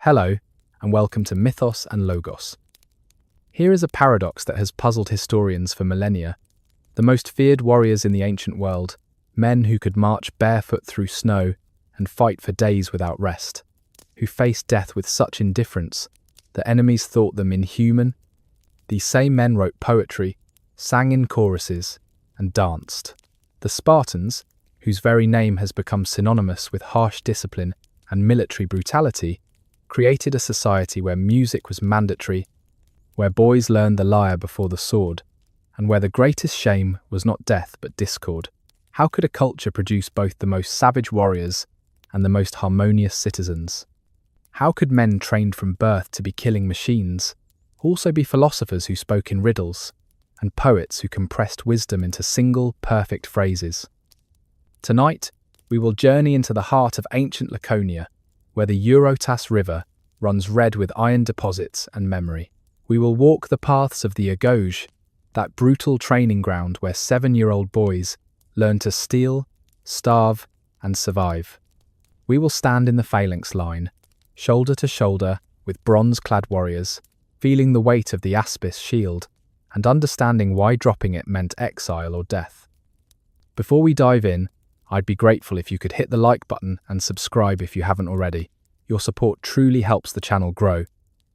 Hello, and welcome to Mythos and Logos. Here is a paradox that has puzzled historians for millennia. The most feared warriors in the ancient world, men who could march barefoot through snow and fight for days without rest, who faced death with such indifference that enemies thought them inhuman. These same men wrote poetry, sang in choruses, and danced. The Spartans, whose very name has become synonymous with harsh discipline and military brutality, created a society where music was mandatory, where boys learned the lyre before the sword, and where the greatest shame was not death but discord. How could a culture produce both the most savage warriors and the most harmonious citizens? How could men trained from birth to be killing machines also be philosophers who spoke in riddles, and poets who compressed wisdom into single, perfect phrases? Tonight, we will journey into the heart of ancient Laconia, where the Eurotas River runs red with iron deposits and memory. We will walk the paths of the agoge, that brutal training ground where 7-year-old boys learn to steal, starve, and survive. We will stand in the phalanx line, shoulder to shoulder with bronze-clad warriors, feeling the weight of the aspis shield and understanding why dropping it meant exile or death. Before we dive in, I'd be grateful if you could hit the like button and subscribe if you haven't already. Your support truly helps the channel grow,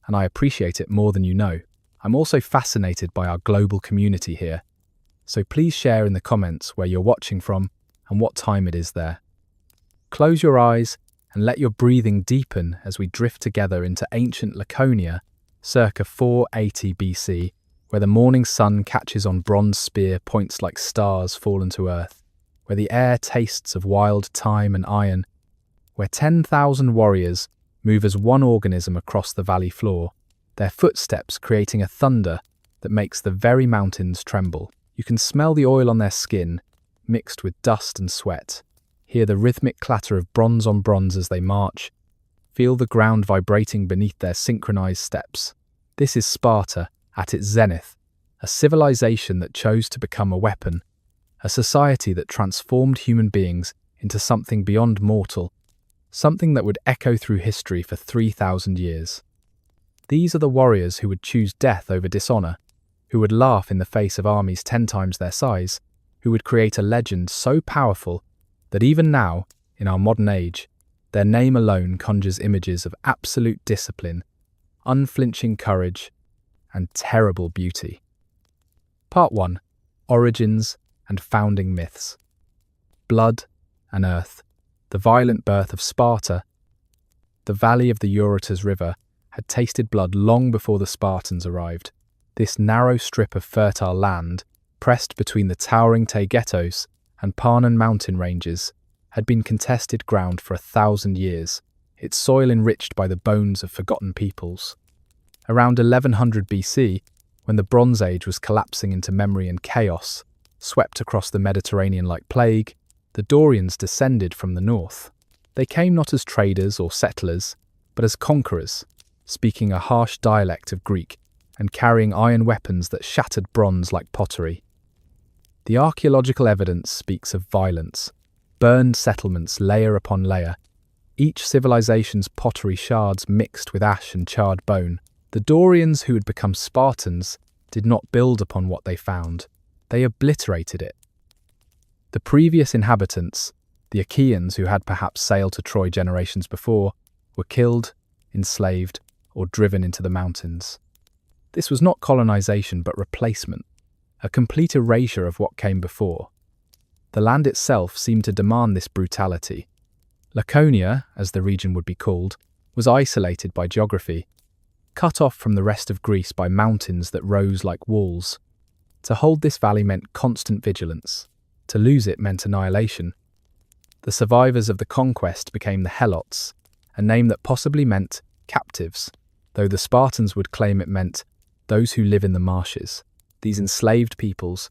and I appreciate it more than you know. I'm also fascinated by our global community here, so please share in the comments where you're watching from and what time it is there. Close your eyes and let your breathing deepen as we drift together into ancient Laconia, circa 480 BC, where the morning sun catches on bronze spear points like stars fallen to earth, where the air tastes of wild thyme and iron, where 10,000 warriors move as one organism across the valley floor, their footsteps creating a thunder that makes the very mountains tremble. You can smell the oil on their skin, mixed with dust and sweat, hear the rhythmic clatter of bronze on bronze as they march, feel the ground vibrating beneath their synchronized steps. This is Sparta at its zenith, a civilization that chose to become a weapon, a society that transformed human beings into something beyond mortal, something that would echo through history for 3,000 years. These are the warriors who would choose death over dishonor, who would laugh in the face of armies 10 times their size, who would create a legend so powerful that even now, in our modern age, their name alone conjures images of absolute discipline, unflinching courage, and terrible beauty. Part 1. Origins and founding myths. Blood and earth. The violent birth of Sparta. The valley of the Eurotas River had tasted blood long before the Spartans arrived. This narrow strip of fertile land, pressed between the towering Taygetos and Parnan mountain ranges, had been contested ground for 1,000 years, its soil enriched by the bones of forgotten peoples. Around 1100 BC, when the Bronze Age was collapsing into memory and chaos, swept across the Mediterranean like plague, the Dorians descended from the north. They came not as traders or settlers, but as conquerors, speaking a harsh dialect of Greek and carrying iron weapons that shattered bronze like pottery. The archaeological evidence speaks of violence, burned settlements layer upon layer, each civilization's pottery shards mixed with ash and charred bone. The Dorians who had become Spartans did not build upon what they found. They obliterated it. The previous inhabitants, the Achaeans who had perhaps sailed to Troy generations before, were killed, enslaved, or driven into the mountains. This was not colonization but replacement, a complete erasure of what came before. The land itself seemed to demand this brutality. Laconia, as the region would be called, was isolated by geography, cut off from the rest of Greece by mountains that rose like walls. To hold this valley meant constant vigilance. To lose it meant annihilation. The survivors of the conquest became the helots, a name that possibly meant captives, though the Spartans would claim it meant those who live in the marshes. These enslaved peoples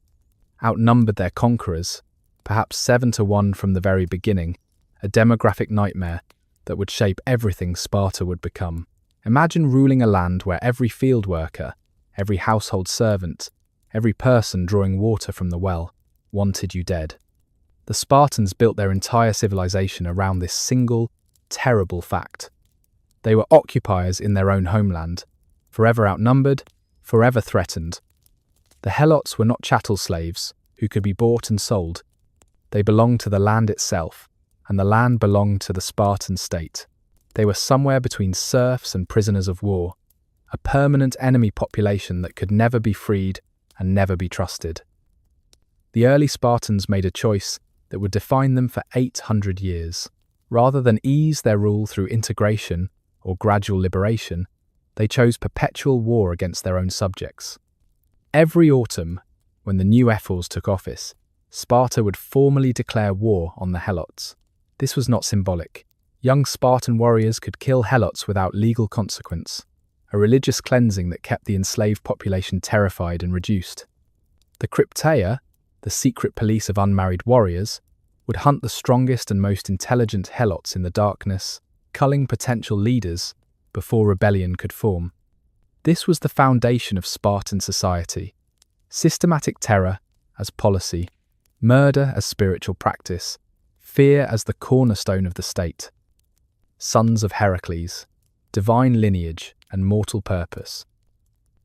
outnumbered their conquerors, perhaps 7-1 from the very beginning, a demographic nightmare that would shape everything Sparta would become. Imagine ruling a land where every field worker, every household servant, every person drawing water from the well wanted you dead. The Spartans built their entire civilization around this single, terrible fact. They were occupiers in their own homeland, forever outnumbered, forever threatened. The helots were not chattel slaves who could be bought and sold. They belonged to the land itself, and the land belonged to the Spartan state. They were somewhere between serfs and prisoners of war, a permanent enemy population that could never be freed and never be trusted. The early Spartans made a choice that would define them for 800 years. Rather than ease their rule through integration or gradual liberation, they chose perpetual war against their own subjects. Every autumn, when the new ethos took office, Sparta would formally declare war on the helots. This was not symbolic. Young Spartan warriors could kill helots without legal consequence, a religious cleansing that kept the enslaved population terrified and reduced. The Plataea, the secret police of unmarried warriors, would hunt the strongest and most intelligent helots in the darkness, culling potential leaders before rebellion could form. This was the foundation of Spartan society. Systematic terror as policy, murder as spiritual practice, fear as the cornerstone of the state. Sons of Heracles, divine lineage and mortal purpose.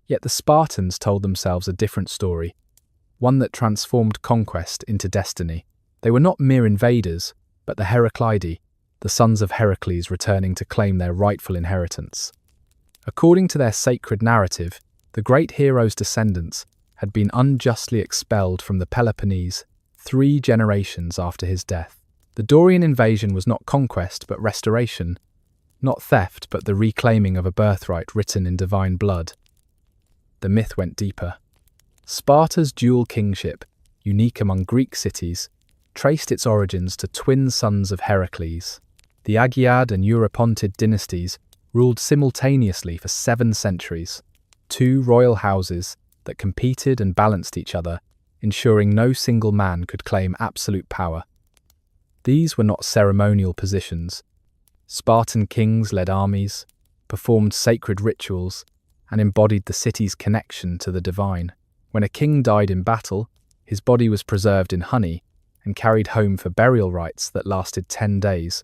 Yet the Spartans told themselves a different story, one that transformed conquest into destiny. They were not mere invaders, but the Heraclidae, the sons of Heracles returning to claim their rightful inheritance. According to their sacred narrative, the great hero's descendants had been unjustly expelled from the Peloponnese 3 generations after his death. The Dorian invasion was not conquest but restoration, not theft but the reclaiming of a birthright written in divine blood. The myth went deeper. Sparta's dual kingship, unique among Greek cities, traced its origins to twin sons of Heracles. The Agiad and Eurypontid dynasties ruled simultaneously for 7 centuries, 2 royal houses that competed and balanced each other, ensuring no single man could claim absolute power. These were not ceremonial positions. Spartan kings led armies, performed sacred rituals, and embodied the city's connection to the divine. When a king died in battle, his body was preserved in honey and carried home for burial rites that lasted 10 days,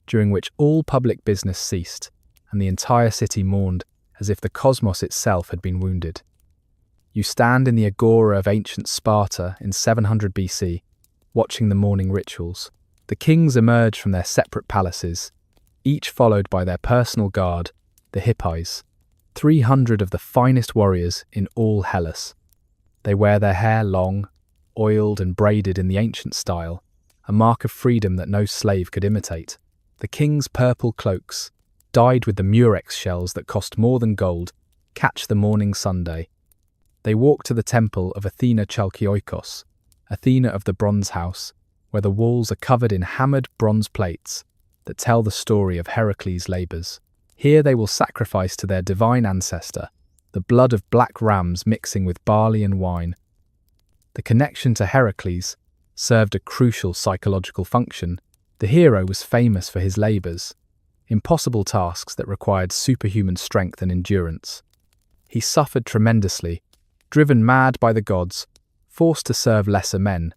during which all public business ceased and the entire city mourned as if the cosmos itself had been wounded. You stand in the agora of ancient Sparta in 700 BC, watching the mourning rituals. The kings emerge from their separate palaces, each followed by their personal guard, the Hippies, 300 of the finest warriors in all Hellas. They wear their hair long, oiled and braided in the ancient style, a mark of freedom that no slave could imitate. The king's purple cloaks, dyed with the murex shells that cost more than gold, catch the morning sunday. They walk to the temple of Athena Chalkioikos, Athena of the bronze house, where the walls are covered in hammered bronze plates that tell the story of Heracles' labours. Here they will sacrifice to their divine ancestor, the blood of black rams mixing with barley and wine. The connection to Heracles served a crucial psychological function. The hero was famous for his labours, impossible tasks that required superhuman strength and endurance. He suffered tremendously, driven mad by the gods, forced to serve lesser men,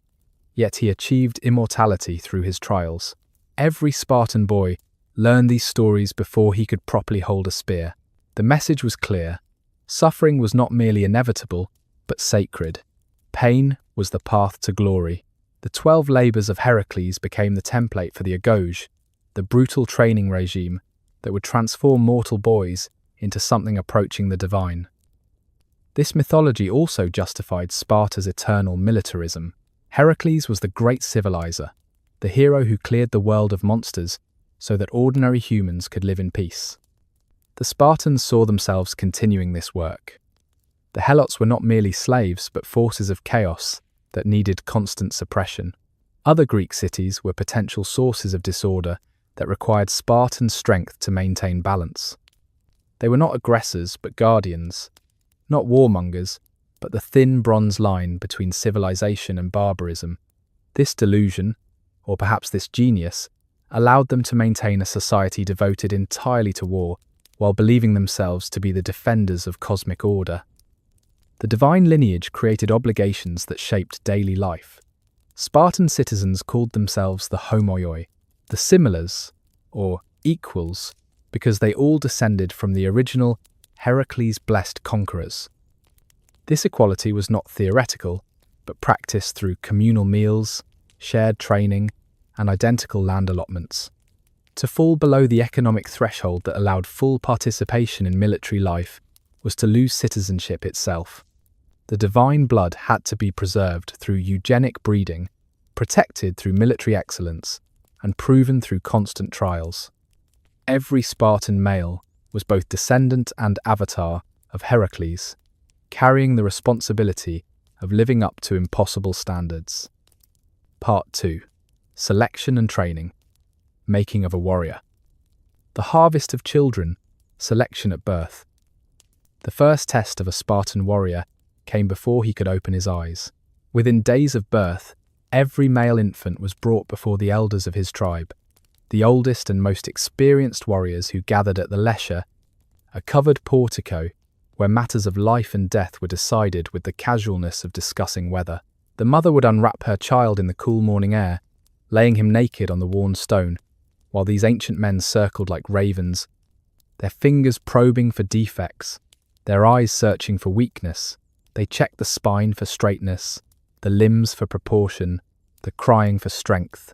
yet he achieved immortality through his trials. Every Spartan boy learned these stories before he could properly hold a spear. The message was clear. Suffering was not merely inevitable, but sacred. Pain was the path to glory. The 12 labours of Heracles became the template for the agoge, the brutal training regime that would transform mortal boys into something approaching the divine. This mythology also justified Sparta's eternal militarism. Heracles was the great civilizer, the hero who cleared the world of monsters so that ordinary humans could live in peace. The Spartans saw themselves continuing this work. The helots were not merely slaves, but forces of chaos that needed constant suppression. Other Greek cities were potential sources of disorder that required Spartan strength to maintain balance. They were not aggressors, but guardians, not warmongers, but the thin bronze line between civilization and barbarism. This delusion, or perhaps this genius, allowed them to maintain a society devoted entirely to war, while believing themselves to be the defenders of cosmic order. The divine lineage created obligations that shaped daily life. Spartan citizens called themselves the homoioi, the similars, or equals, because they all descended from the original Heracles-blessed conquerors. This equality was not theoretical, but practiced through communal meals, shared training, and identical land allotments. To fall below the economic threshold that allowed full participation in military life was to lose citizenship itself. The divine blood had to be preserved through eugenic breeding, protected through military excellence, and proven through constant trials. Every Spartan male was both descendant and avatar of Heracles, carrying the responsibility of living up to impossible standards. Part 2. Selection and Training. Making of a Warrior. The harvest of children, selection at birth. The first test of a Spartan warrior came before he could open his eyes. Within days of birth, every male infant was brought before the elders of his tribe, the oldest and most experienced warriors who gathered at the Lesher, a covered portico where matters of life and death were decided with the casualness of discussing weather. The mother would unwrap her child in the cool morning air, laying him naked on the worn stone, while these ancient men circled like ravens, their fingers probing for defects, their eyes searching for weakness. They checked the spine for straightness, the limbs for proportion, the crying for strength.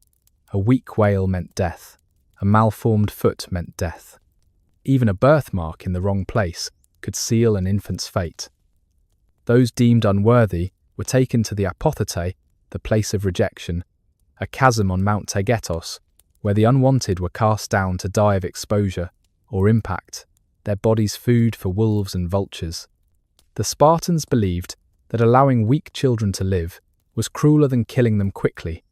A weak wail meant death. A malformed foot meant death. Even a birthmark in the wrong place could seal an infant's fate. Those deemed unworthy were taken to the Plataea, the place of rejection, a chasm on Mount Taygetos, where the unwanted were cast down to die of exposure or impact, their bodies food for wolves and vultures. The Spartans believed that allowing weak children to live was crueler than killing them quickly,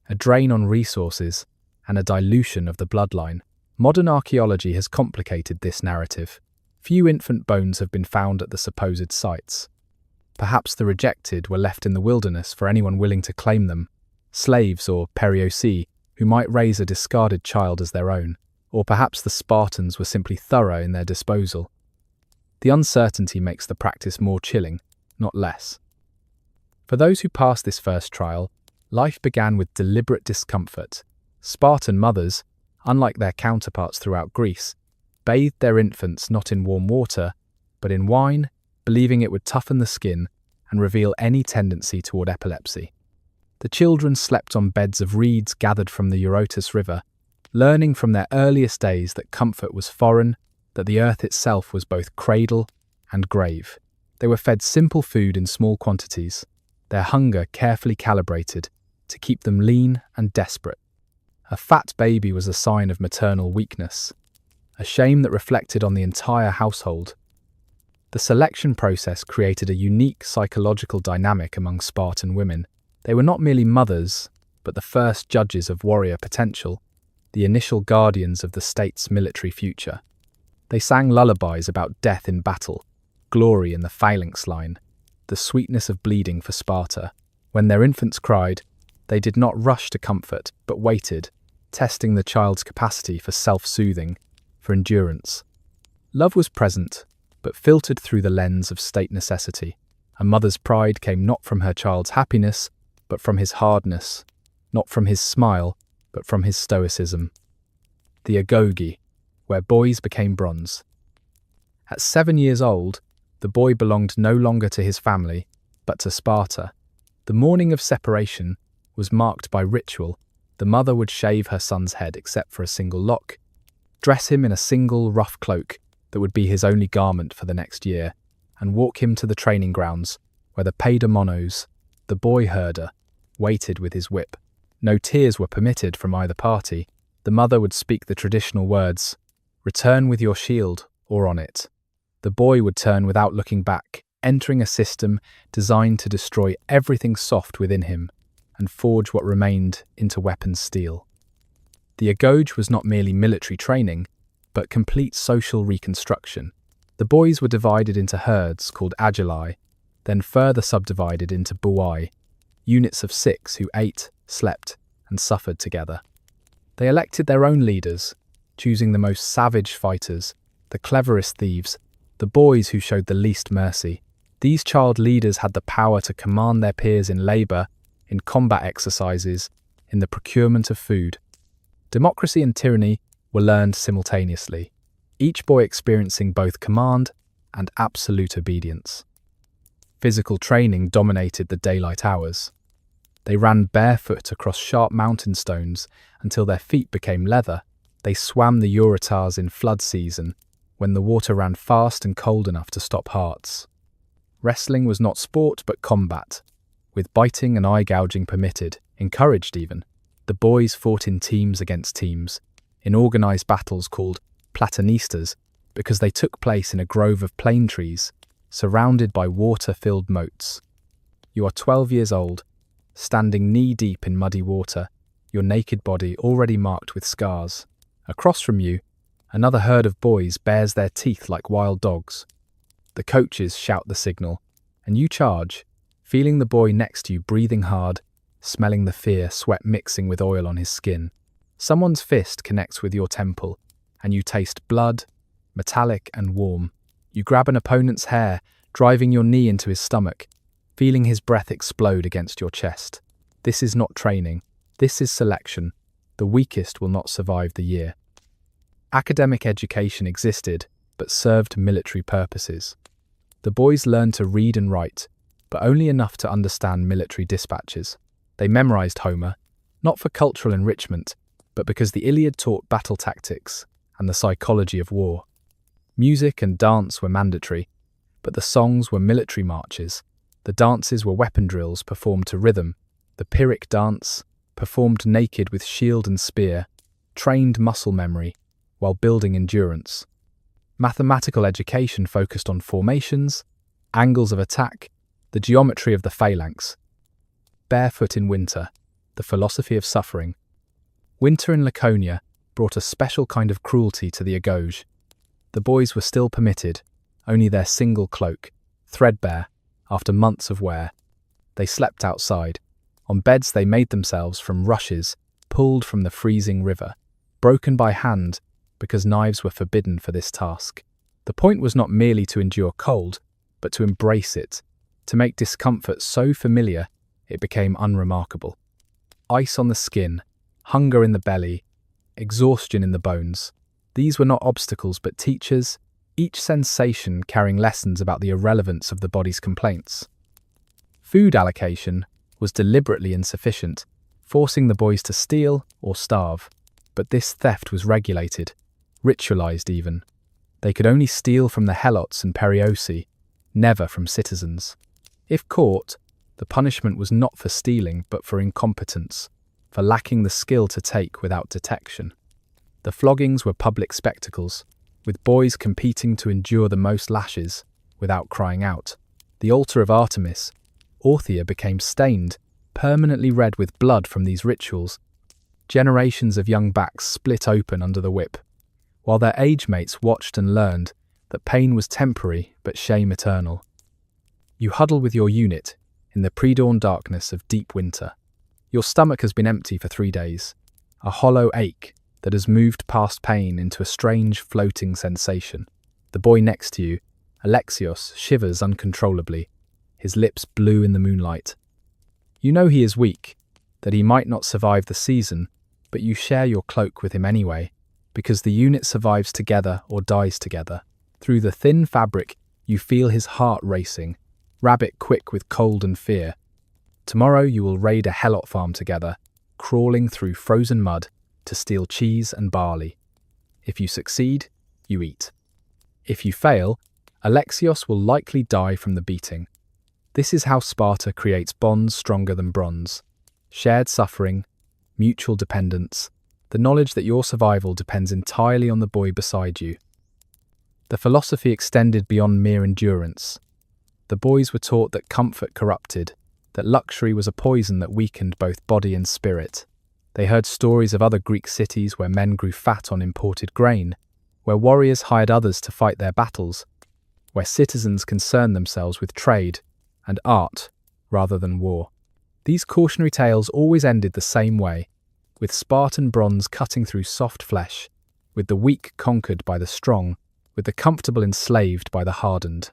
a drain on resources and a dilution of the bloodline. Modern archaeology has complicated this narrative. Few infant bones have been found at the supposed sites. Perhaps the rejected were left in the wilderness for anyone willing to claim them, slaves or perioeci who might raise a discarded child as their own, or perhaps the Spartans were simply thorough in their disposal. The uncertainty makes the practice more chilling, not less. For those who passed this first trial, life began with deliberate discomfort. Spartan mothers, unlike their counterparts throughout Greece, bathed their infants not in warm water, but in wine, believing it would toughen the skin and reveal any tendency toward epilepsy. The children slept on beds of reeds gathered from the Eurotas River, learning from their earliest days that comfort was foreign, that the earth itself was both cradle and grave. They were fed simple food in small quantities, their hunger carefully calibrated to keep them lean and desperate. A fat baby was a sign of maternal weakness, a shame that reflected on the entire household. The selection process created a unique psychological dynamic among Spartan women. They were not merely mothers, but the first judges of warrior potential, the initial guardians of the state's military future. They sang lullabies about death in battle, glory in the phalanx line, the sweetness of bleeding for Sparta. When their infants cried, they did not rush to comfort, but waited, testing the child's capacity for self-soothing, for endurance. Love was present, but filtered through the lens of state necessity. A mother's pride came not from her child's happiness, but from his hardness, not from his smile, but from his stoicism. The agoge, where boys became bronze. At 7 years old, the boy belonged no longer to his family, but to Sparta. The morning of separation was marked by ritual. The mother would shave her son's head except for a single lock, dress him in a single rough cloak that would be his only garment for the next year, and walk him to the training grounds where the paidamonos, the boy herder, waited with his whip. No tears were permitted from either party. The mother would speak the traditional words, "Return with your shield, or on it." The boy would turn without looking back, entering a system designed to destroy everything soft within him and forge what remained into weapons steel. The agoge was not merely military training, but complete social reconstruction. The boys were divided into herds called agili, then further subdivided into buai, units of 6 who ate, slept, and suffered together. They elected their own leaders, choosing the most savage fighters, the cleverest thieves, the boys who showed the least mercy. These child leaders had the power to command their peers in labour, in combat exercises, in the procurement of food. Democracy and tyranny were learned simultaneously. each boy experiencing both command and absolute obedience. Physical training dominated the daylight hours. They ran barefoot across sharp mountain stones until their feet became leather. They swam the Eurotas in flood season, when the water ran fast and cold enough to stop hearts. Wrestling was not sport but combat, with biting and eye-gouging permitted, encouraged even. The boys fought in teams against teams, in organised battles called platanistas, because they took place in a grove of plane trees, surrounded by water-filled moats. You are 12 years old, standing knee-deep in muddy water, your naked body already marked with scars. Across from you, another herd of boys bares their teeth like wild dogs. The coaches shout the signal, and you charge, feeling the boy next to you breathing hard, smelling the fear, sweat mixing with oil on his skin. Someone's fist connects with your temple, and you taste blood, metallic and warm. You grab an opponent's hair, driving your knee into his stomach, feeling his breath explode against your chest. This is not training. This is selection. The weakest will not survive the year. Academic education existed, but served military purposes. The boys learned to read and write, but only enough to understand military dispatches. They memorized Homer, not for cultural enrichment, but because the Iliad taught battle tactics and the psychology of war. Music and dance were mandatory, but the songs were military marches. The dances were weapon drills performed to rhythm. The Pyrrhic dance, performed naked with shield and spear, trained muscle memory while building endurance. Mathematical education focused on formations, angles of attack, the geometry of the phalanx. Barefoot in winter, the philosophy of suffering. Winter in Laconia brought a special kind of cruelty to the agoge. The boys were still permitted, only their single cloak, threadbare, after months of wear. They slept outside, on beds they made themselves from rushes pulled from the freezing river, broken by hand because knives were forbidden for this task. The point was not merely to endure cold, but to embrace it, to make discomfort so familiar it became unremarkable. Ice on the skin, hunger in the belly, exhaustion in the bones. These were not obstacles but teachers, each sensation carrying lessons about the irrelevance of the body's complaints. Food allocation was deliberately insufficient, forcing the boys to steal or starve. But this theft was regulated, ritualized even. They could only steal from the helots and perioeci, never from citizens. If caught, the punishment was not for stealing but for incompetence, for lacking the skill to take without detection. The floggings were public spectacles, with boys competing to endure the most lashes without crying out. The altar of Artemis, Orthia, became stained, permanently red with blood from these rituals. Generations of young backs split open under the whip, while their age mates watched and learned that pain was temporary but shame eternal. You huddle with your unit in the pre-dawn darkness of deep winter. Your stomach has been empty for 3 days, a hollow ache that has moved past pain into a strange floating sensation. The boy next to you, Alexios, shivers uncontrollably, his lips blue in the moonlight. You know he is weak, that he might not survive the season, but you share your cloak with him anyway, because the unit survives together or dies together. Through the thin fabric, you feel his heart racing, rabbit quick with cold and fear. Tomorrow you will raid a helot farm together, crawling through frozen mud to steal cheese and barley. If you succeed, you eat. If you fail, Alexios will likely die from the beating. This is how Sparta creates bonds stronger than bronze. Shared suffering, mutual dependence, the knowledge that your survival depends entirely on the boy beside you. The philosophy extended beyond mere endurance. The boys were taught that comfort corrupted, that luxury was a poison that weakened both body and spirit. They heard stories of other Greek cities where men grew fat on imported grain, where warriors hired others to fight their battles, where citizens concerned themselves with trade and art rather than war. These cautionary tales always ended the same way, with Spartan bronze cutting through soft flesh, with the weak conquered by the strong, with the comfortable enslaved by the hardened.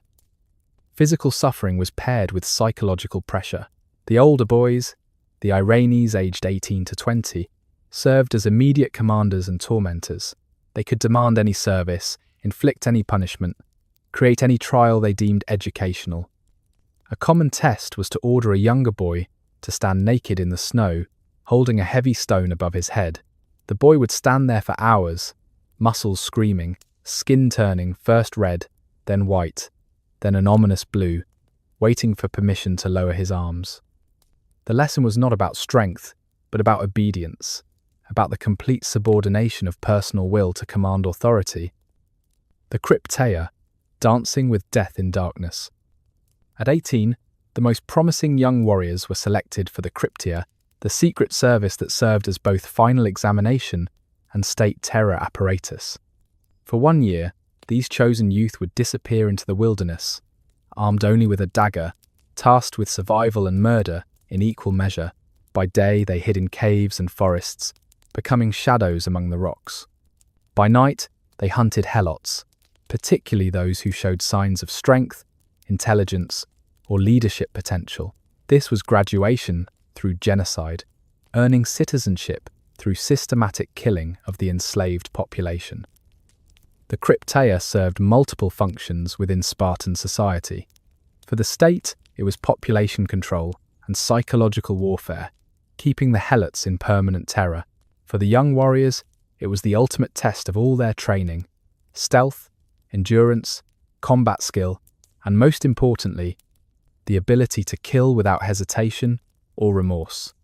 Physical suffering was paired with psychological pressure. The older boys, the Iranes aged 18 to 20, served as immediate commanders and tormentors. They could demand any service, inflict any punishment, create any trial they deemed educational. A common test was to order a younger boy to stand naked in the snow, holding a heavy stone above his head. The boy would stand there for hours, muscles screaming, skin turning first red, then white, then an ominous blue, waiting for permission to lower his arms. The lesson was not about strength, but about obedience, about the complete subordination of personal will to command authority. The Plataea, dancing with death in darkness. At 18, the most promising young warriors were selected for the Plataea, the secret service that served as both final examination and state terror apparatus. For 1 year, these chosen youth would disappear into the wilderness, armed only with a dagger, tasked with survival and murder in equal measure. By day, they hid in caves and forests, becoming shadows among the rocks. By night, they hunted helots, particularly those who showed signs of strength, intelligence, or leadership potential. This was graduation through genocide, earning citizenship through systematic killing of the enslaved population. The Plataea served multiple functions within Spartan society. For the state, it was population control and psychological warfare, keeping the helots in permanent terror. For the young warriors, it was the ultimate test of all their training: stealth, endurance, combat skill, and most importantly, the ability to kill without hesitation or remorse.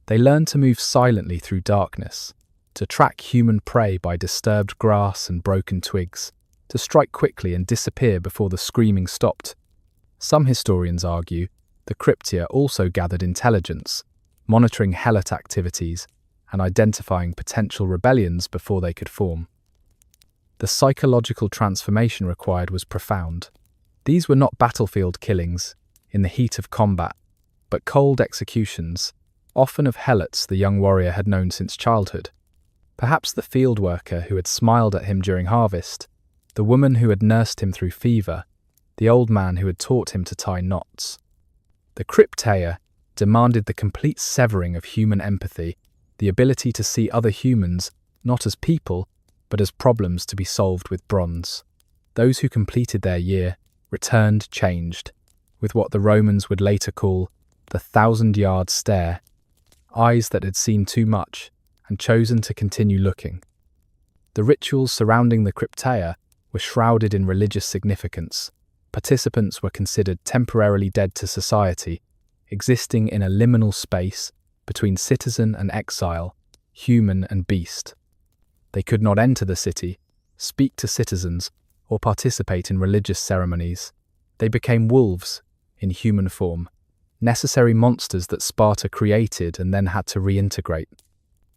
They learned to move silently through darkness, to track human prey by disturbed grass and broken twigs, to strike quickly and disappear before the screaming stopped. Some historians argue the Plataea also gathered intelligence, monitoring helot activities and identifying potential rebellions before they could form. The psychological transformation required was profound. These were not battlefield killings in the heat of combat, but cold executions, often of helots the young warrior had known since childhood. Perhaps the field worker who had smiled at him during harvest, the woman who had nursed him through fever, the old man who had taught him to tie knots. The Plataea demanded the complete severing of human empathy, the ability to see other humans not as people, but as problems to be solved with bronze. Those who completed their year returned changed, with what the Romans would later call the 1,000-yard stare, eyes that had seen too much and chosen to continue looking. The rituals surrounding the Plataea were shrouded in religious significance. Participants were considered temporarily dead to society, existing in a liminal space between citizen and exile, human and beast. They could not enter the city, speak to citizens, or participate in religious ceremonies. They became wolves in human form, necessary monsters that Sparta created and then had to reintegrate.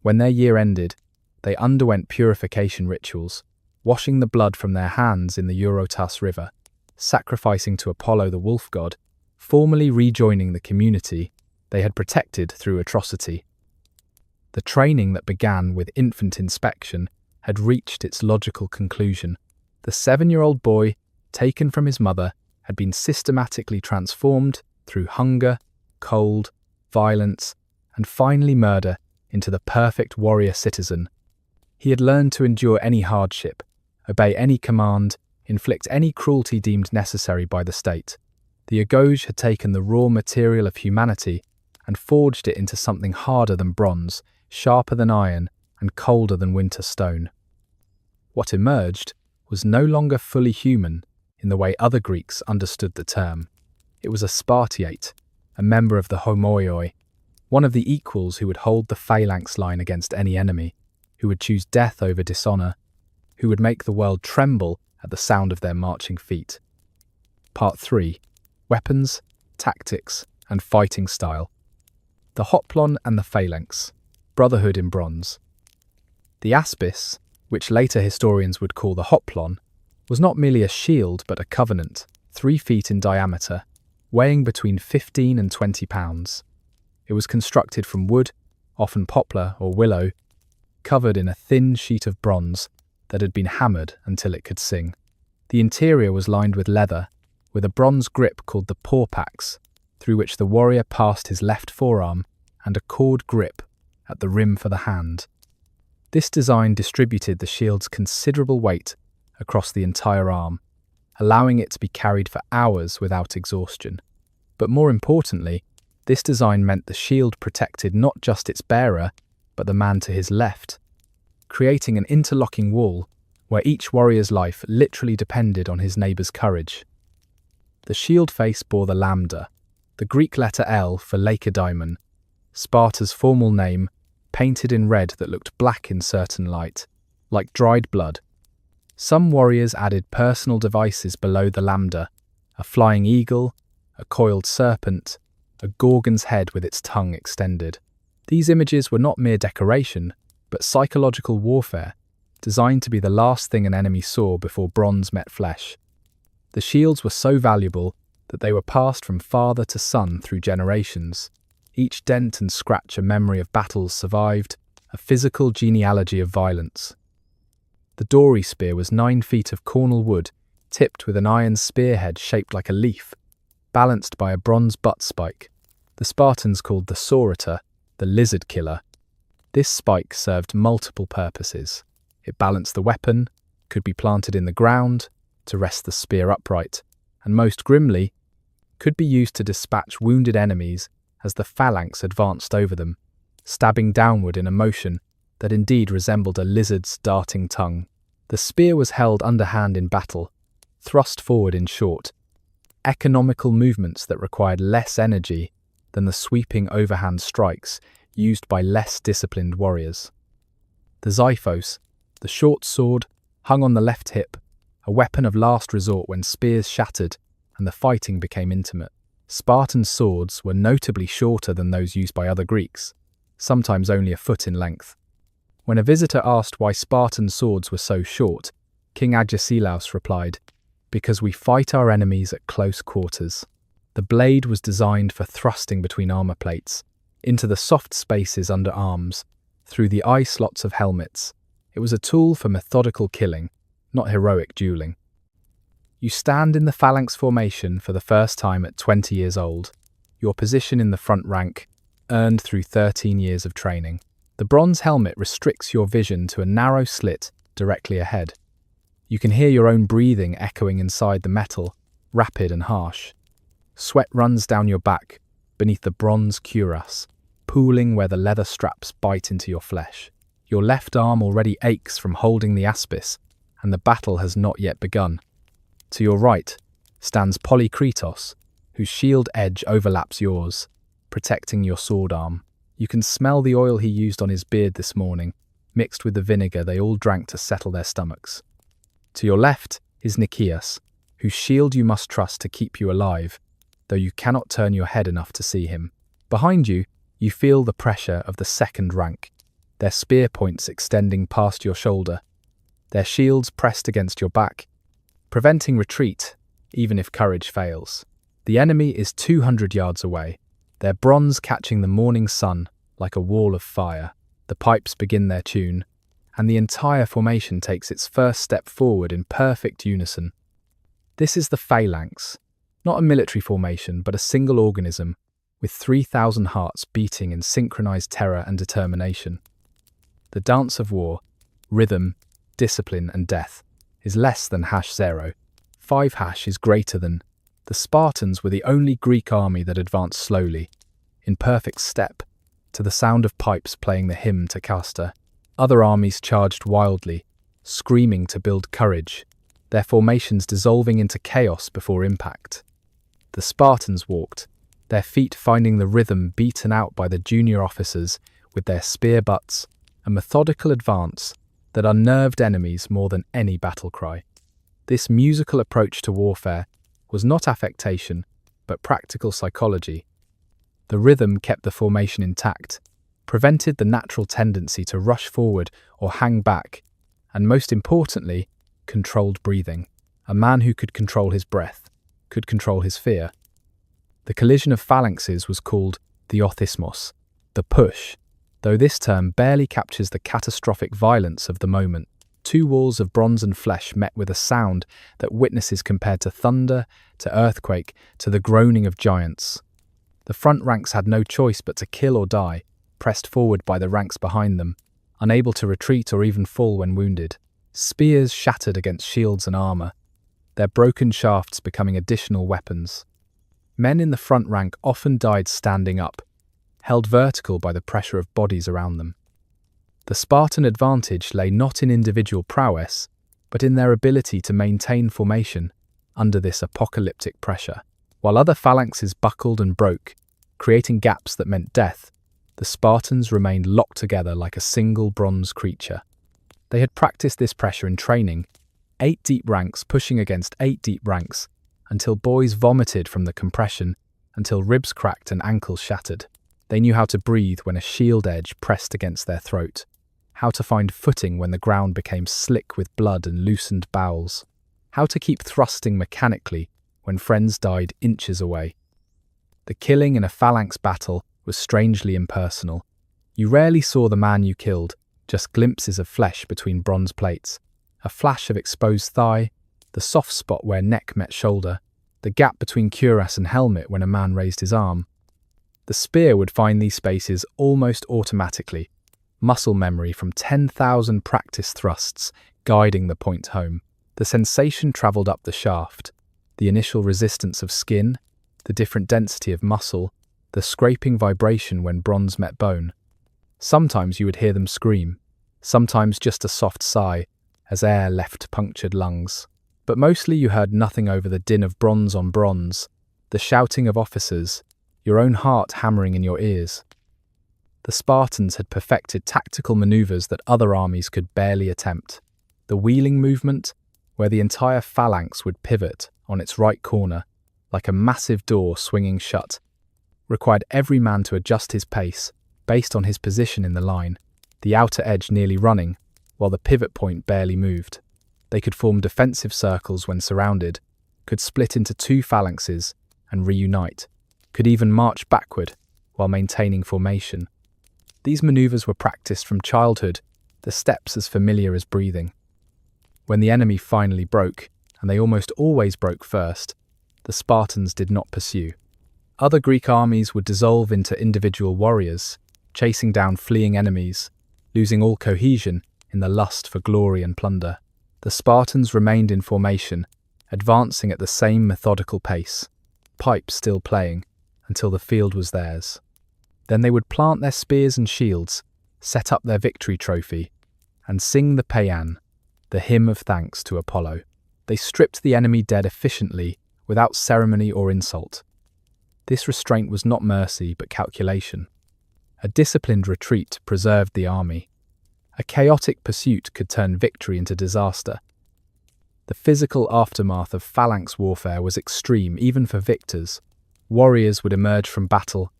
When their year ended, they underwent purification rituals, washing the blood from their hands in the Eurotas River, sacrificing to Apollo the wolf god, formally rejoining the community they had protected through atrocity. The training that began with infant inspection had reached its logical conclusion. The 7-year-old boy, taken from his mother, had been systematically transformed through hunger, cold, violence, and finally murder into the perfect warrior citizen. He had learned to endure any hardship, obey any command, inflict any cruelty deemed necessary by the state. The agoge had taken the raw material of humanity and forged it into something harder than bronze, sharper than iron, and colder than winter stone. What emerged was no longer fully human in the way other Greeks understood the term. It was a Spartiate, a member of the homoioi, one of the equals who would hold the phalanx line against any enemy, who would choose death over dishonor, who would make the world tremble at the sound of their marching feet. Part 3. Weapons, Tactics, and Fighting Style. The hoplon and the phalanx, brotherhood in bronze. The aspis, which later historians would call the hoplon, was not merely a shield but a covenant, 3 feet in diameter, weighing between 15 and 20 pounds. It was constructed from wood, often poplar or willow, covered in a thin sheet of bronze that had been hammered until it could sing. The interior was lined with leather, with a bronze grip called the porpax, through which the warrior passed his left forearm, and a cord grip at the rim for the hand. This design distributed the shield's considerable weight across the entire arm, allowing it to be carried for hours without exhaustion. But more importantly, this design meant the shield protected not just its bearer, but the man to his left, creating an interlocking wall where each warrior's life literally depended on his neighbour's courage. The shield face bore the lambda, the Greek letter L for Lacedaemon, Sparta's formal name, painted in red that looked black in certain light, like dried blood. Some warriors added personal devices below the lambda, a flying eagle, a coiled serpent, a gorgon's head with its tongue extended. These images were not mere decoration, but psychological warfare, designed to be the last thing an enemy saw before bronze met flesh. The shields were so valuable that they were passed from father to son through generations. Each dent and scratch a memory of battles survived, a physical genealogy of violence. The dory spear was 9 feet of cornel wood, tipped with an iron spearhead shaped like a leaf, balanced by a bronze butt spike. The Spartans called the sauriter the lizard killer. This spike served multiple purposes. It balanced the weapon, could be planted in the ground to rest the spear upright, and most grimly, could be used to dispatch wounded enemies as the phalanx advanced over them, stabbing downward in a motion that indeed resembled a lizard's darting tongue. The spear was held underhand in battle, thrust forward in short, economical movements that required less energy than the sweeping overhand strikes used by less disciplined warriors. The xiphos, the short sword, hung on the left hip, a weapon of last resort when spears shattered and the fighting became intimate. Spartan swords were notably shorter than those used by other Greeks, sometimes only a foot in length. When a visitor asked why Spartan swords were so short, King Agesilaus replied, "Because we fight our enemies at close quarters." The blade was designed for thrusting between armor plates, into the soft spaces under arms, through the eye slots of helmets. It was a tool for methodical killing, not heroic dueling. You stand in the phalanx formation for the first time at 20 years old, your position in the front rank, earned through 13 years of training. The bronze helmet restricts your vision to a narrow slit directly ahead. You can hear your own breathing echoing inside the metal, rapid and harsh. Sweat runs down your back, beneath the bronze cuirass, pooling where the leather straps bite into your flesh. Your left arm already aches from holding the aspis, and the battle has not yet begun. To your right stands Polykritos, whose shield edge overlaps yours, protecting your sword arm. You can smell the oil he used on his beard this morning, mixed with the vinegar they all drank to settle their stomachs. To your left is Nicias, whose shield you must trust to keep you alive, though you cannot turn your head enough to see him. Behind you, you feel the pressure of the second rank, their spear points extending past your shoulder, their shields pressed against your back, preventing retreat, even if courage fails. The enemy is 200 yards away, their bronze catching the morning sun like a wall of fire. The pipes begin their tune, and the entire formation takes its first step forward in perfect unison. This is the phalanx, not a military formation, but a single organism, with 3,000 hearts beating in synchronized terror and determination. The dance of war, rhythm, discipline, and death, is less than #0. 5 is greater than. The Spartans were the only Greek army that advanced slowly, in perfect step, to the sound of pipes playing the hymn to Castor. Other armies charged wildly, screaming to build courage, their formations dissolving into chaos before impact. The Spartans walked, their feet finding the rhythm beaten out by the junior officers with their spear butts, a methodical advance that unnerved enemies more than any battle cry. This musical approach to warfare was not affectation, but practical psychology. The rhythm kept the formation intact, prevented the natural tendency to rush forward or hang back, and most importantly, controlled breathing. A man who could control his breath could control his fear. The collision of phalanxes was called the othismos, the push, though this term barely captures the catastrophic violence of the moment. 2 walls of bronze and flesh met with a sound that witnesses compared to thunder, to earthquake, to the groaning of giants. The front ranks had no choice but to kill or die, pressed forward by the ranks behind them, unable to retreat or even fall when wounded. Spears shattered against shields and armor, their broken shafts becoming additional weapons. Men in the front rank often died standing up, held vertical by the pressure of bodies around them. The Spartan advantage lay not in individual prowess, but in their ability to maintain formation under this apocalyptic pressure. While other phalanxes buckled and broke, creating gaps that meant death, the Spartans remained locked together like a single bronze creature. They had practiced this pressure in training, 8 deep ranks pushing against 8 deep ranks, until boys vomited from the compression, until ribs cracked and ankles shattered. They knew how to breathe when a shield edge pressed against their throat, how to find footing when the ground became slick with blood and loosened bowels, how to keep thrusting mechanically when friends died inches away. The killing in a phalanx battle was strangely impersonal. You rarely saw the man you killed, just glimpses of flesh between bronze plates, a flash of exposed thigh, the soft spot where neck met shoulder, the gap between cuirass and helmet when a man raised his arm. The spear would find these spaces almost automatically, muscle memory from 10,000 practice thrusts guiding the point home. The sensation travelled up the shaft, the initial resistance of skin, the different density of muscle, the scraping vibration when bronze met bone. Sometimes you would hear them scream, sometimes just a soft sigh as air left punctured lungs. But mostly you heard nothing over the din of bronze on bronze, the shouting of officers, your own heart hammering in your ears. The Spartans had perfected tactical maneuvers that other armies could barely attempt. The wheeling movement, where the entire phalanx would pivot on its right corner, like a massive door swinging shut, required every man to adjust his pace based on his position in the line, the outer edge nearly running, while the pivot point barely moved. They could form defensive circles when surrounded, could split into 2 phalanxes and reunite, could even march backward while maintaining formation. These maneuvers were practiced from childhood, the steps as familiar as breathing. When the enemy finally broke, and they almost always broke first, the Spartans did not pursue. Other Greek armies would dissolve into individual warriors, chasing down fleeing enemies, losing all cohesion in the lust for glory and plunder. The Spartans remained in formation, advancing at the same methodical pace, pipes still playing, until the field was theirs. Then they would plant their spears and shields, set up their victory trophy, and sing the paean, the hymn of thanks to Apollo. They stripped the enemy dead efficiently, without ceremony or insult. This restraint was not mercy but calculation. A disciplined retreat preserved the army. A chaotic pursuit could turn victory into disaster. The physical aftermath of phalanx warfare was extreme even for victors. Warriors would emerge from battle,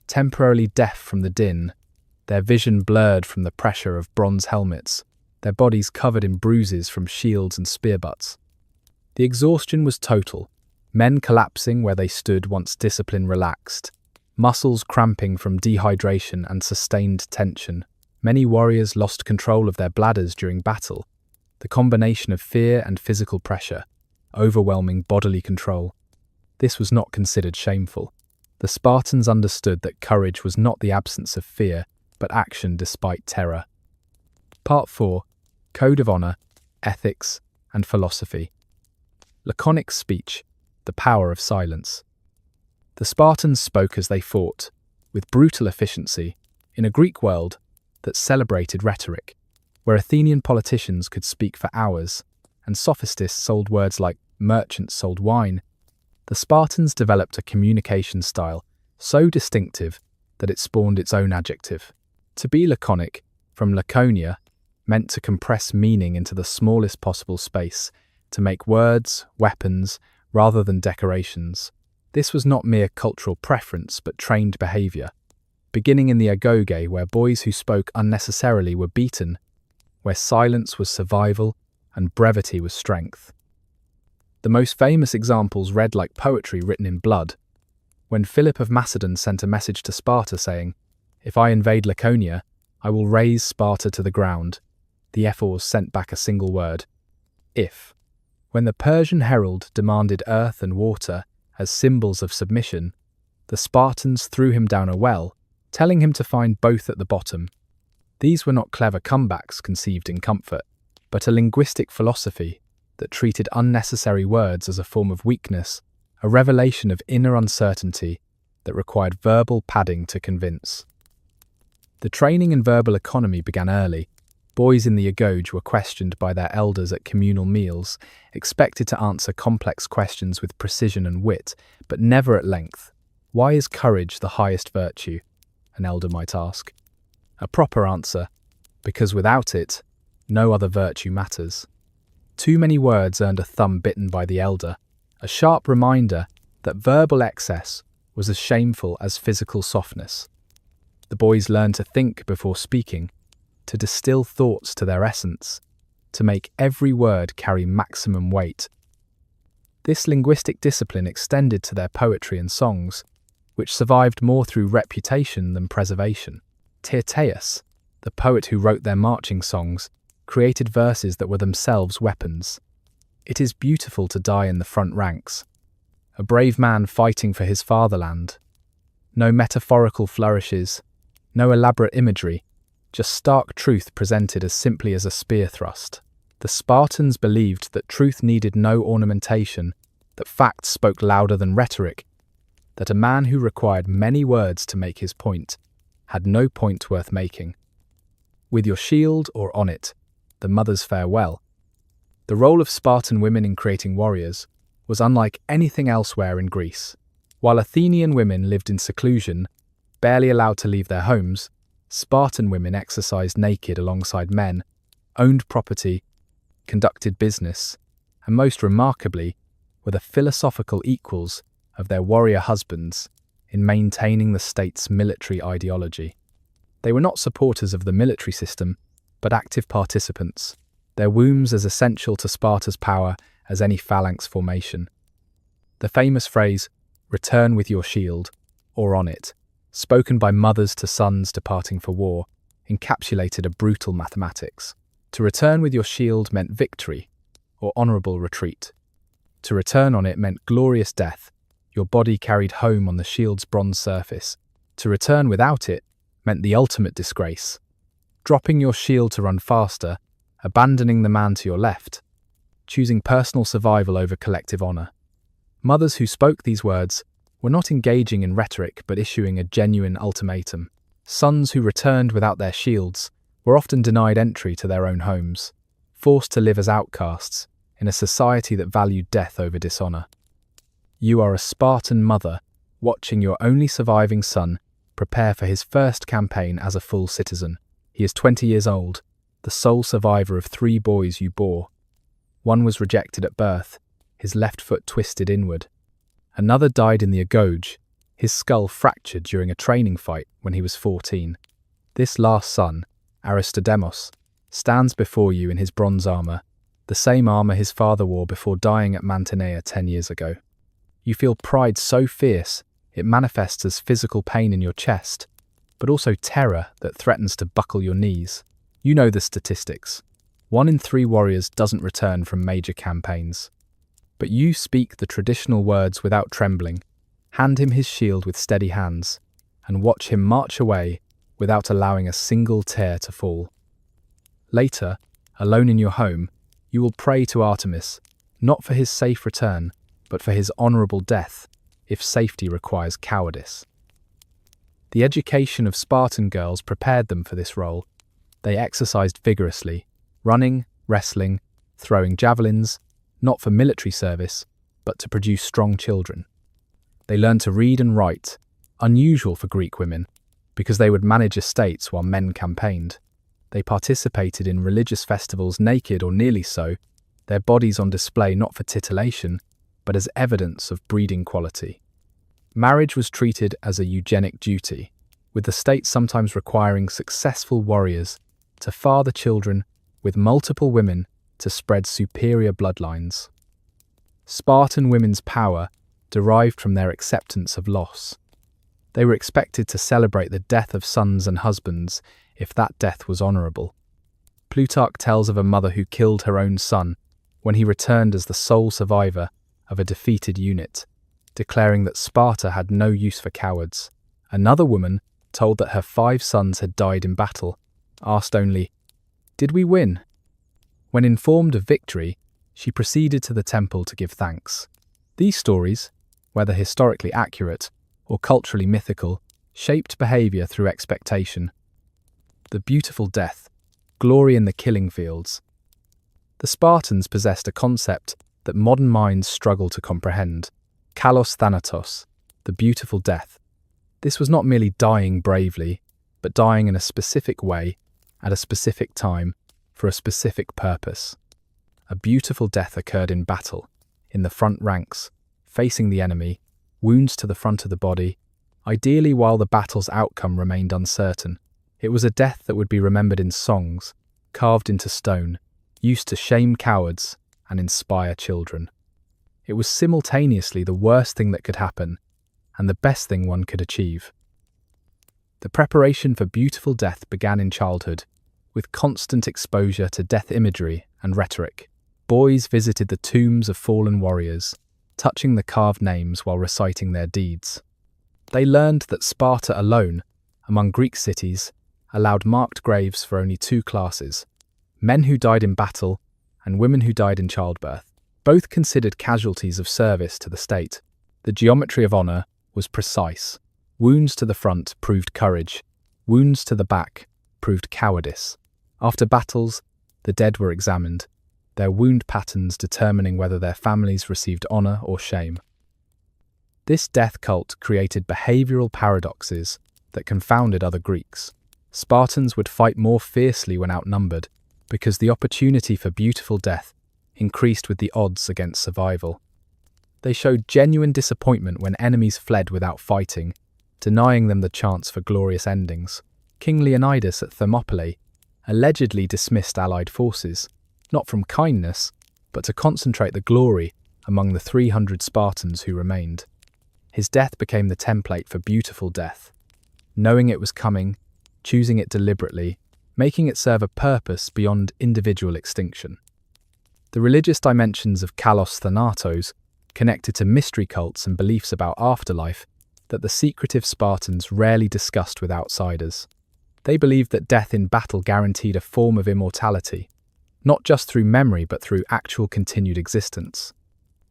temporarily deaf from the din, their vision blurred from the pressure of bronze helmets, their bodies covered in bruises from shields and spear butts. The exhaustion was total, men collapsing where they stood once discipline relaxed, muscles cramping from dehydration and sustained tension. Many warriors lost control of their bladders during battle, the combination of fear and physical pressure, overwhelming bodily control. This was not considered shameful. The Spartans understood that courage was not the absence of fear, but action despite terror. Part 4. Code of Honor, Ethics, and Philosophy. Laconic speech, the power of silence. The Spartans spoke as they fought, with brutal efficiency, in a Greek world that celebrated rhetoric, where Athenian politicians could speak for hours, and sophistists sold words like merchants sold wine. The Spartans developed a communication style so distinctive that it spawned its own adjective. To be laconic, from Laconia, meant to compress meaning into the smallest possible space, to make words, weapons, rather than decorations. This was not mere cultural preference, but trained behaviour. Beginning in the agoge, where boys who spoke unnecessarily were beaten, where silence was survival and brevity was strength. The most famous examples read like poetry written in blood. When Philip of Macedon sent a message to Sparta saying, "If I invade Laconia, I will raze Sparta to the ground," the ethos sent back a single word, if. When the Persian herald demanded earth and water as symbols of submission, the Spartans threw him down a well, telling him to find both at the bottom. These were not clever comebacks conceived in comfort. but a linguistic philosophy that treated unnecessary words as a form of weakness, a revelation of inner uncertainty that required verbal padding to convince. The training in verbal economy began early. Boys in the agoge were questioned by their elders at communal meals, expected to answer complex questions with precision and wit, but never at length. Why is courage the highest virtue? An elder might ask. A proper answer: because without it, no other virtue matters. Too many words earned a thumb bitten by the elder, a sharp reminder that verbal excess was as shameful as physical softness. The boys learned to think before speaking, to distill thoughts to their essence, to make every word carry maximum weight. This linguistic discipline extended to their poetry and songs, which survived more through reputation than preservation. Tyrtaeus, the poet who wrote their marching songs, created verses that were themselves weapons. It is beautiful to die in the front ranks, a brave man fighting for his fatherland. No metaphorical flourishes, no elaborate imagery, just stark truth presented as simply as a spear thrust. The Spartans believed that truth needed no ornamentation, that facts spoke louder than rhetoric, that a man who required many words to make his point had no point worth making. With your shield or on it, the mother's farewell. The role of Spartan women in creating warriors was unlike anything elsewhere in Greece. While Athenian women lived in seclusion, barely allowed to leave their homes, Spartan women exercised naked alongside men, owned property, conducted business, and most remarkably, were the philosophical equals of their warrior husbands in maintaining the state's military ideology. They were not supporters of the military system, but active participants, their wombs as essential to Sparta's power as any phalanx formation. The famous phrase, "return with your shield," or on it, spoken by mothers to sons departing for war, encapsulated a brutal mathematics. To return with your shield meant victory, or honourable retreat. To return on it meant glorious death, your body carried home on the shield's bronze surface. To return without it meant the ultimate disgrace, dropping your shield to run faster, abandoning the man to your left, choosing personal survival over collective honour. Mothers who spoke these words were not engaging in rhetoric but issuing a genuine ultimatum. Sons who returned without their shields were often denied entry to their own homes, forced to live as outcasts in a society that valued death over dishonour. You are a Spartan mother watching your only surviving son prepare for his first campaign as a full citizen. He is 20 years old, the sole survivor of 3 boys you bore. One was rejected at birth, his left foot twisted inward. Another died in the agoge, his skull fractured during a training fight when he was 14. This last son, Aristodemos, stands before you in his bronze armour, the same armour his father wore before dying at Mantinea 10 years ago. You feel pride so fierce it manifests as physical pain in your chest, but also terror that threatens to buckle your knees. You know the statistics. 1 in 3 warriors doesn't return from major campaigns. But you speak the traditional words without trembling, hand him his shield with steady hands, and watch him march away without allowing a single tear to fall. Later, alone in your home, you will pray to Artemis, not for his safe return, but for his honourable death, if safety requires cowardice. The education of Spartan girls prepared them for this role. They exercised vigorously, running, wrestling, throwing javelins, not for military service, but to produce strong children. They learned to read and write, unusual for Greek women, because they would manage estates while men campaigned. They participated in religious festivals naked or nearly so, their bodies on display not for titillation, but as evidence of breeding quality. Marriage was treated as a eugenic duty, with the state sometimes requiring successful warriors to father children with multiple women to spread superior bloodlines. Spartan women's power derived from their acceptance of loss. They were expected to celebrate the death of sons and husbands if that death was honourable. Plutarch tells of a mother who killed her own son when he returned as the sole survivor of a defeated unit, declaring that Sparta had no use for cowards. Another woman, told that her 5 sons had died in battle, asked only, "Did we win?" When informed of victory, she proceeded to the temple to give thanks. These stories, whether historically accurate or culturally mythical, shaped behavior through expectation. The beautiful death, glory in the killing fields. The Spartans possessed a concept that modern minds struggle to comprehend: kalos thanatos, the beautiful death. This was not merely dying bravely, but dying in a specific way, at a specific time, for a specific purpose. A beautiful death occurred in battle, in the front ranks, facing the enemy, wounds to the front of the body, ideally while the battle's outcome remained uncertain. It was a death that would be remembered in songs, carved into stone, used to shame cowards and inspire children. It was simultaneously the worst thing that could happen and the best thing one could achieve. The preparation for beautiful death began in childhood, with constant exposure to death imagery and rhetoric. Boys visited the tombs of fallen warriors, touching the carved names while reciting their deeds. They learned that Sparta alone, among Greek cities, allowed marked graves for only two classes: men who died in battle and women who died in childbirth, both considered casualties of service to the state. The geometry of honour was precise. Wounds to the front proved courage, wounds to the back proved cowardice. After battles, the dead were examined, their wound patterns determining whether their families received honour or shame. This death cult created behavioural paradoxes that confounded other Greeks. Spartans would fight more fiercely when outnumbered, because the opportunity for beautiful death increased with the odds against survival. They showed genuine disappointment when enemies fled without fighting, denying them the chance for glorious endings. King Leonidas at Thermopylae allegedly dismissed allied forces, not from kindness, but to concentrate the glory among the 300 Spartans who remained. His death became the template for beautiful death. Knowing it was coming, choosing it deliberately, making it serve a purpose beyond individual extinction. The religious dimensions of kalos thanatos, connected to mystery cults and beliefs about afterlife, that the secretive Spartans rarely discussed with outsiders. They believed that death in battle guaranteed a form of immortality, not just through memory but through actual continued existence.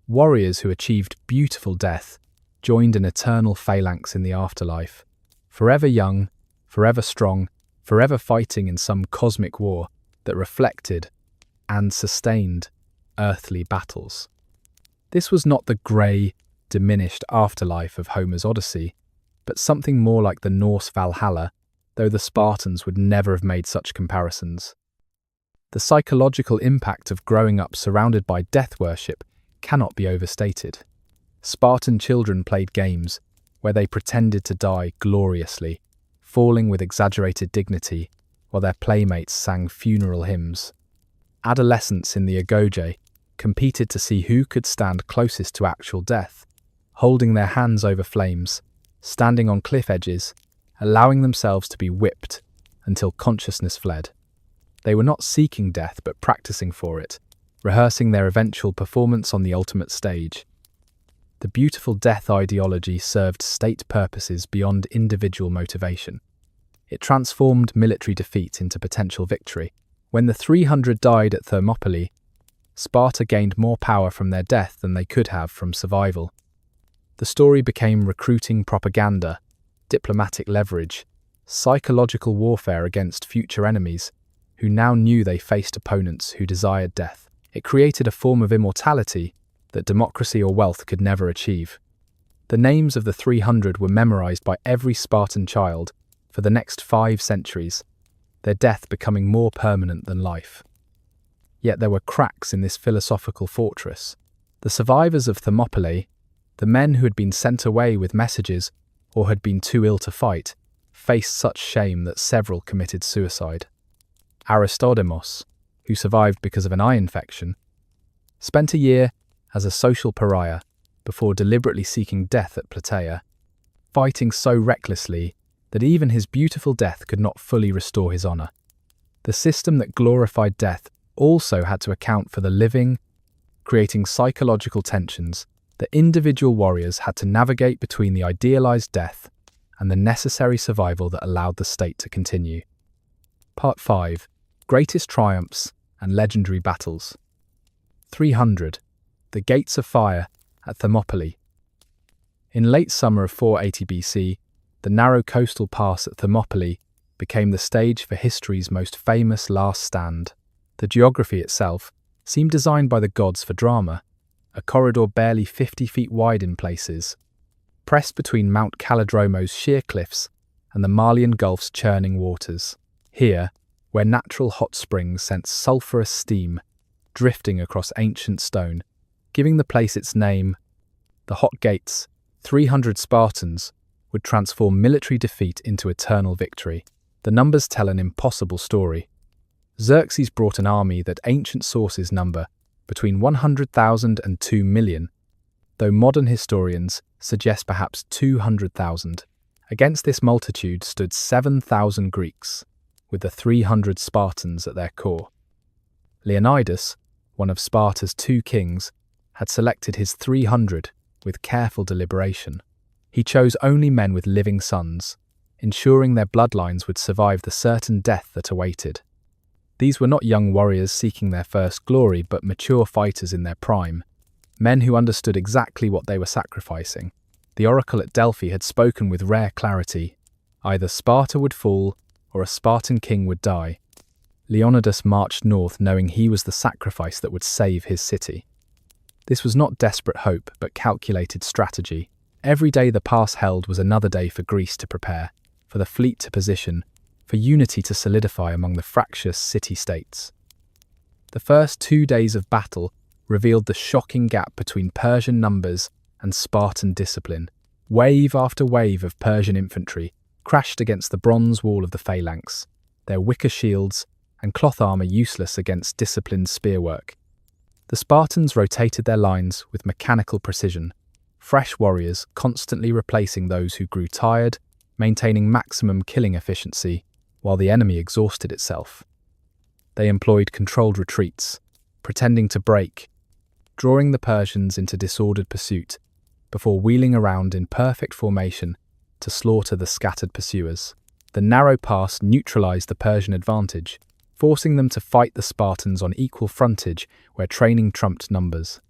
Warriors who achieved beautiful death joined an eternal phalanx in the afterlife, forever young, forever strong, forever fighting in some cosmic war that reflected and sustained earthly battles. This was not the grey, diminished afterlife of Homer's Odyssey, but something more like the Norse Valhalla, though the Spartans would never have made such comparisons. The psychological impact of growing up surrounded by death worship cannot be overstated. Spartan children played games where they pretended to die gloriously, falling with exaggerated dignity, while their playmates sang funeral hymns. Adolescents in the agoge competed to see who could stand closest to actual death, holding their hands over flames, standing on cliff edges, allowing themselves to be whipped until consciousness fled. They were not seeking death but practicing for it, rehearsing their eventual performance on the ultimate stage. The beautiful death ideology served state purposes beyond individual motivation. It transformed military defeat into potential victory. When the 300 died at Thermopylae, Sparta gained more power from their death than they could have from survival. The story became recruiting propaganda, diplomatic leverage, psychological warfare against future enemies who now knew they faced opponents who desired death. It created a form of immortality that democracy or wealth could never achieve. The names of the 300 were memorized by every Spartan child for the next 5 centuries, their death becoming more permanent than life. Yet there were cracks in this philosophical fortress. The survivors of Thermopylae, the men who had been sent away with messages or had been too ill to fight, faced such shame that several committed suicide. Aristodemos, who survived because of an eye infection, spent a year as a social pariah before deliberately seeking death at Plataea, fighting so recklessly that even his beautiful death could not fully restore his honour. The system that glorified death also had to account for the living, creating psychological tensions that individual warriors had to navigate between the idealised death and the necessary survival that allowed the state to continue. Part 5. Greatest Triumphs and legendary battles. 300. The Gates of Fire at Thermopylae. In late summer of 480 BC, the narrow coastal pass at Thermopylae became the stage for history's most famous last stand. The geography itself seemed designed by the gods for drama, a corridor barely 50 feet wide in places, pressed between Mount Calidromo's sheer cliffs and the Malian Gulf's churning waters. Here, where natural hot springs sent sulphurous steam drifting across ancient stone, giving the place its name, the Hot Gates, 300 Spartans would transform military defeat into eternal victory. The numbers tell an impossible story. Xerxes brought an army that ancient sources number between 100,000 and 2 million, though modern historians suggest perhaps 200,000. Against this multitude stood 7,000 Greeks, with the 300 Spartans at their core. Leonidas, one of Sparta's 2 kings, had selected his 300 with careful deliberation. He chose only men with living sons, ensuring their bloodlines would survive the certain death that awaited. These were not young warriors seeking their first glory, but mature fighters in their prime, men who understood exactly what they were sacrificing. The oracle at Delphi had spoken with rare clarity. Either Sparta would fall, or a Spartan king would die. Leonidas marched north knowing he was the sacrifice that would save his city. This was not desperate hope, but calculated strategy. Every day the pass held was another day for Greece to prepare, for the fleet to position, for unity to solidify among the fractious city-states. The first 2 days of battle revealed the shocking gap between Persian numbers and Spartan discipline. Wave after wave of Persian infantry crashed against the bronze wall of the phalanx, their wicker shields and cloth armour useless against disciplined spearwork. The Spartans rotated their lines with mechanical precision, fresh warriors constantly replacing those who grew tired, maintaining maximum killing efficiency, while the enemy exhausted itself. They employed controlled retreats, pretending to break, drawing the Persians into disordered pursuit, before wheeling around in perfect formation to slaughter the scattered pursuers. The narrow pass neutralized the Persian advantage, forcing them to fight the Spartans on equal frontage where training trumped numbers.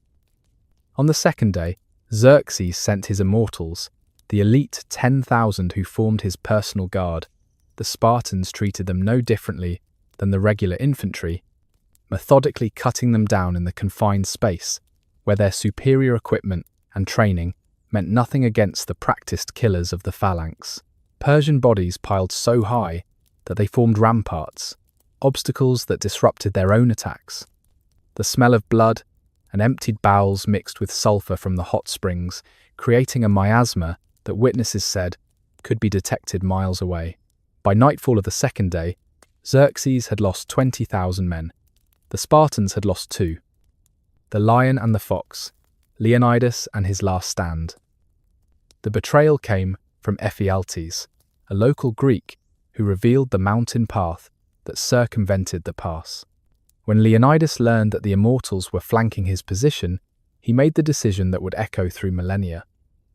On the second day, Xerxes sent his immortals, the elite 10,000 who formed his personal guard. The Spartans treated them no differently than the regular infantry, methodically cutting them down in the confined space, where their superior equipment and training meant nothing against the practiced killers of the phalanx. Persian bodies piled so high that they formed ramparts, obstacles that disrupted their own attacks. The smell of blood and emptied bowels mixed with sulphur from the hot springs, creating a miasma that witnesses said could be detected miles away. By nightfall of the second day, Xerxes had lost 20,000 men. The Spartans had lost 2. The lion and the fox, Leonidas and his last stand. The betrayal came from Ephialtes, a local Greek who revealed the mountain path that circumvented the pass. When Leonidas learned that the immortals were flanking his position, he made the decision that would echo through millennia.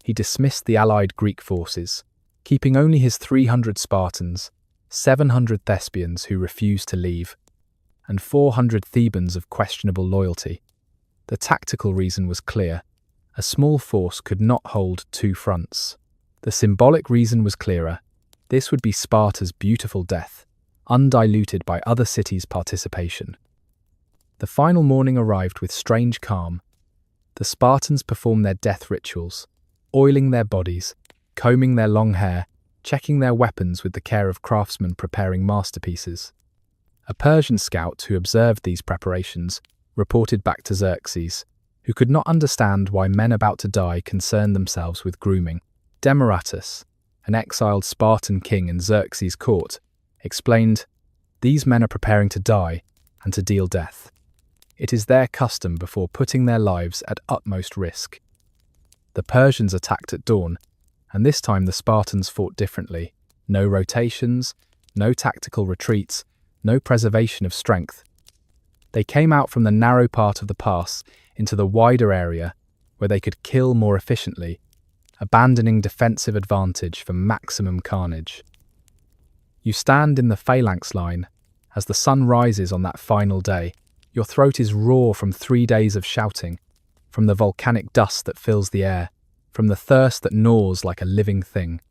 He dismissed the allied Greek forces, keeping only his 300 Spartans, 700 Thespians who refused to leave, and 400 Thebans of questionable loyalty. The tactical reason was clear. A small force could not hold 2 fronts. The symbolic reason was clearer. This would be Sparta's beautiful death, undiluted by other cities' participation. The final morning arrived with strange calm. The Spartans performed their death rituals, oiling their bodies, combing their long hair, checking their weapons with the care of craftsmen preparing masterpieces. A Persian scout who observed these preparations reported back to Xerxes, who could not understand why men about to die concerned themselves with grooming. Demaratus, an exiled Spartan king in Xerxes' court, explained, "These men are preparing to die and to deal death. It is their custom before putting their lives at utmost risk." The Persians attacked at dawn, and this time the Spartans fought differently. No rotations, no tactical retreats, no preservation of strength. They came out from the narrow part of the pass into the wider area where they could kill more efficiently, abandoning defensive advantage for maximum carnage. You stand in the phalanx line as the sun rises on that final day, Your throat is raw from 3 days of shouting, from the volcanic dust that fills the air, from the thirst that gnaws like a living thing.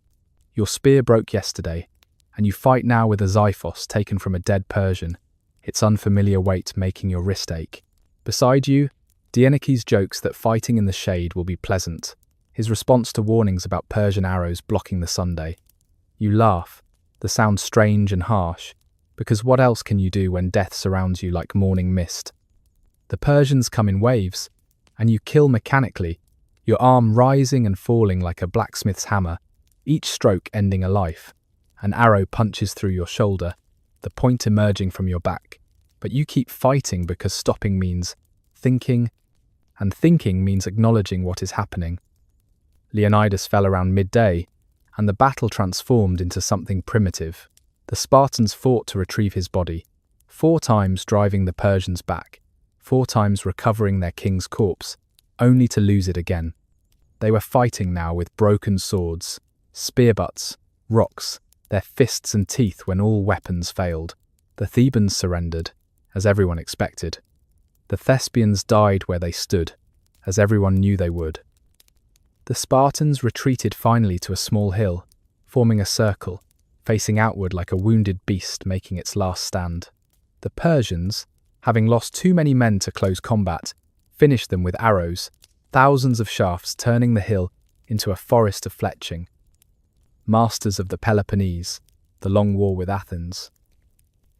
Your spear broke yesterday, and you fight now with a xiphos taken from a dead Persian, its unfamiliar weight making your wrist ache. Beside you, Dieneces jokes that fighting in the shade will be pleasant, his response to warnings about Persian arrows blocking the Sunday. You laugh, the sound strange and harsh, because what else can you do when death surrounds you like morning mist? The Persians come in waves, and you kill mechanically, your arm rising and falling like a blacksmith's hammer, each stroke ending a life. An arrow punches through your shoulder, the point emerging from your back. But you keep fighting because stopping means thinking, and thinking means acknowledging what is happening. Leonidas fell around midday, and the battle transformed into something primitive. The Spartans fought to retrieve his body, 4 times driving the Persians back, 4 times recovering their king's corpse, only to lose it again. They were fighting now with broken swords, spear butts, rocks, their fists and teeth when all weapons failed. The Thebans surrendered, as everyone expected. The Thespians died where they stood, as everyone knew they would. The Spartans retreated finally to a small hill, forming a circle, facing outward like a wounded beast making its last stand. The Persians, having lost too many men to close combat, finished them with arrows, thousands of shafts turning the hill into a forest of fletching. Masters of the Peloponnese, the long war with Athens.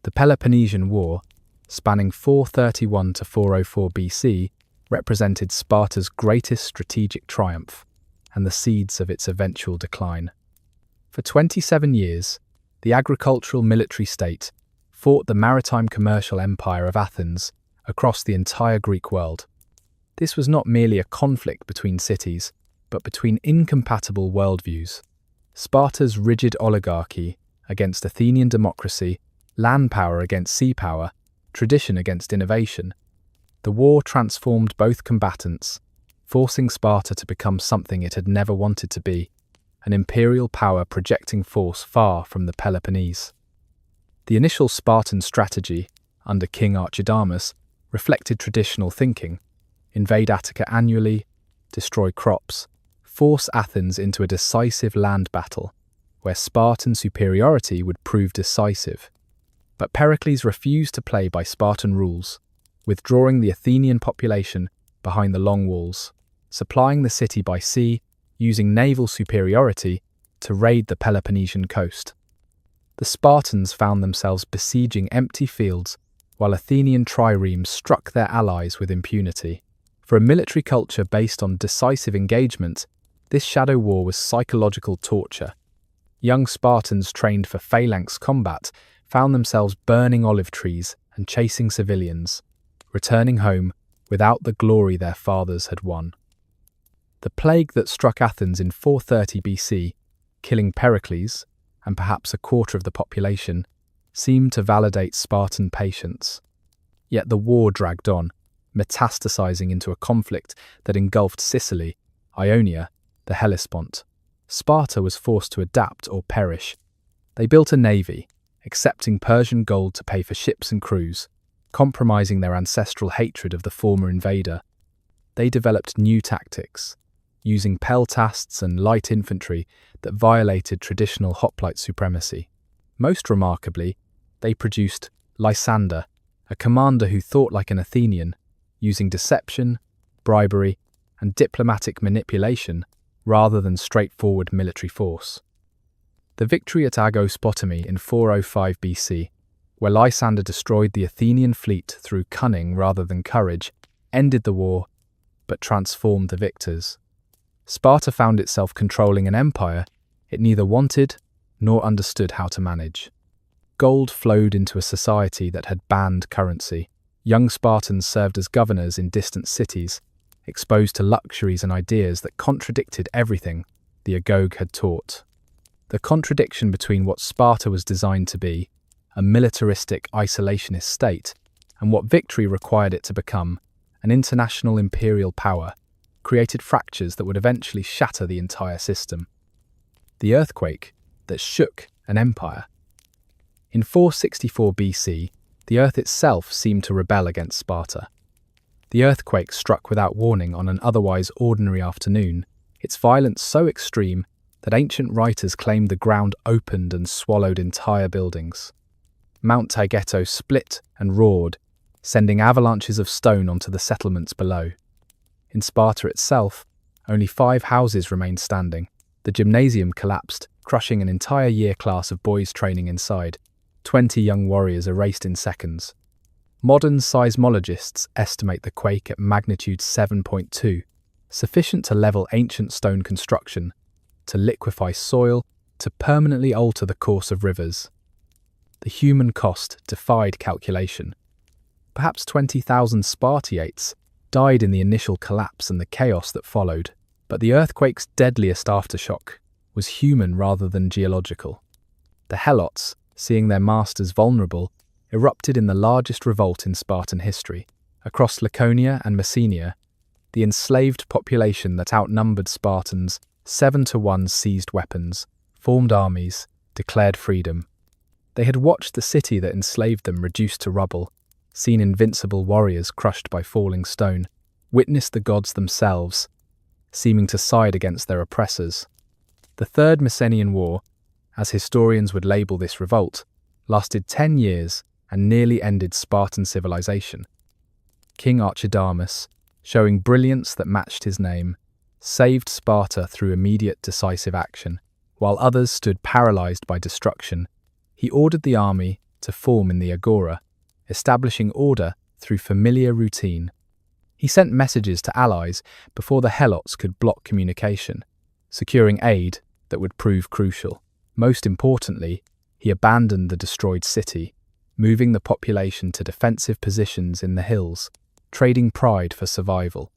The Peloponnesian War, spanning 431 to 404 BC, represented Sparta's greatest strategic triumph and the seeds of its eventual decline. For 27 years, the agricultural military state fought the maritime commercial empire of Athens across the entire Greek world. This was not merely a conflict between cities, but between incompatible worldviews. Sparta's rigid oligarchy against Athenian democracy, land power against sea power, tradition against innovation. The war transformed both combatants, forcing Sparta to become something it had never wanted to be, an imperial power projecting force far from the Peloponnese. The initial Spartan strategy, under King Archidamus, reflected traditional thinking: invade Attica annually, destroy crops, force Athens into a decisive land battle, where Spartan superiority would prove decisive. But Pericles refused to play by Spartan rules, withdrawing the Athenian population behind the long walls, supplying the city by sea, using naval superiority to raid the Peloponnesian coast. The Spartans found themselves besieging empty fields, while Athenian triremes struck their allies with impunity. For a military culture based on decisive engagement, this shadow war was psychological torture. Young Spartans trained for phalanx combat found themselves burning olive trees and chasing civilians, returning home without the glory their fathers had won. The plague that struck Athens in 430 BC, killing Pericles and perhaps a quarter of the population, seemed to validate Spartan patience. Yet the war dragged on, metastasizing into a conflict that engulfed Sicily, Ionia, the Hellespont. Sparta was forced to adapt or perish. They built a navy, accepting Persian gold to pay for ships and crews, compromising their ancestral hatred of the former invader. They developed new tactics, using peltasts and light infantry that violated traditional hoplite supremacy. Most remarkably, they produced Lysander, a commander who thought like an Athenian, using deception, bribery, and diplomatic manipulation rather than straightforward military force. The victory at Agostopotami in 405 BC, where Lysander destroyed the Athenian fleet through cunning rather than courage, ended the war, but transformed the victors. Sparta found itself controlling an empire it neither wanted nor understood how to manage. Gold flowed into a society that had banned currency. Young Spartans served as governors in distant cities, exposed to luxuries and ideas that contradicted everything the agoge had taught. The contradiction between what Sparta was designed to be, a militaristic isolationist state, and what victory required it to become, an international imperial power, created fractures that would eventually shatter the entire system. The earthquake that shook an empire. In 464 BC, The earth itself seemed to rebel against Sparta. The earthquake struck without warning on an otherwise ordinary afternoon, its violence so extreme that ancient writers claimed the ground opened and swallowed entire buildings. Mount Taygeto split and roared, sending avalanches of stone onto the settlements below. In Sparta itself, only 5 houses remained standing. The gymnasium collapsed, crushing an entire year class of boys training inside. 20 young warriors erased in seconds. Modern seismologists estimate the quake at magnitude 7.2, sufficient to level ancient stone construction, to liquefy soil, to permanently alter the course of rivers. The human cost defied calculation. Perhaps 20,000 Spartiates died in the initial collapse and the chaos that followed, but the earthquake's deadliest aftershock was human rather than geological. The helots, seeing their masters vulnerable, erupted in the largest revolt in Spartan history. Across Laconia and Messenia, the enslaved population that outnumbered Spartans 7-1 seized weapons, formed armies, declared freedom. They had watched the city that enslaved them reduced to rubble, seen invincible warriors crushed by falling stone, witnessed the gods themselves, seeming to side against their oppressors. The Third Messenian War, as historians would label this revolt, lasted 10 years and nearly ended Spartan civilization. King Archidamus, showing brilliance that matched his name, saved Sparta through immediate decisive action, while others stood paralyzed by destruction. He ordered the army to form in the agora, establishing order through familiar routine. He sent messages to allies before the helots could block communication, securing aid that would prove crucial. Most importantly, he abandoned the destroyed city, moving the population to defensive positions in the hills, trading pride for survival.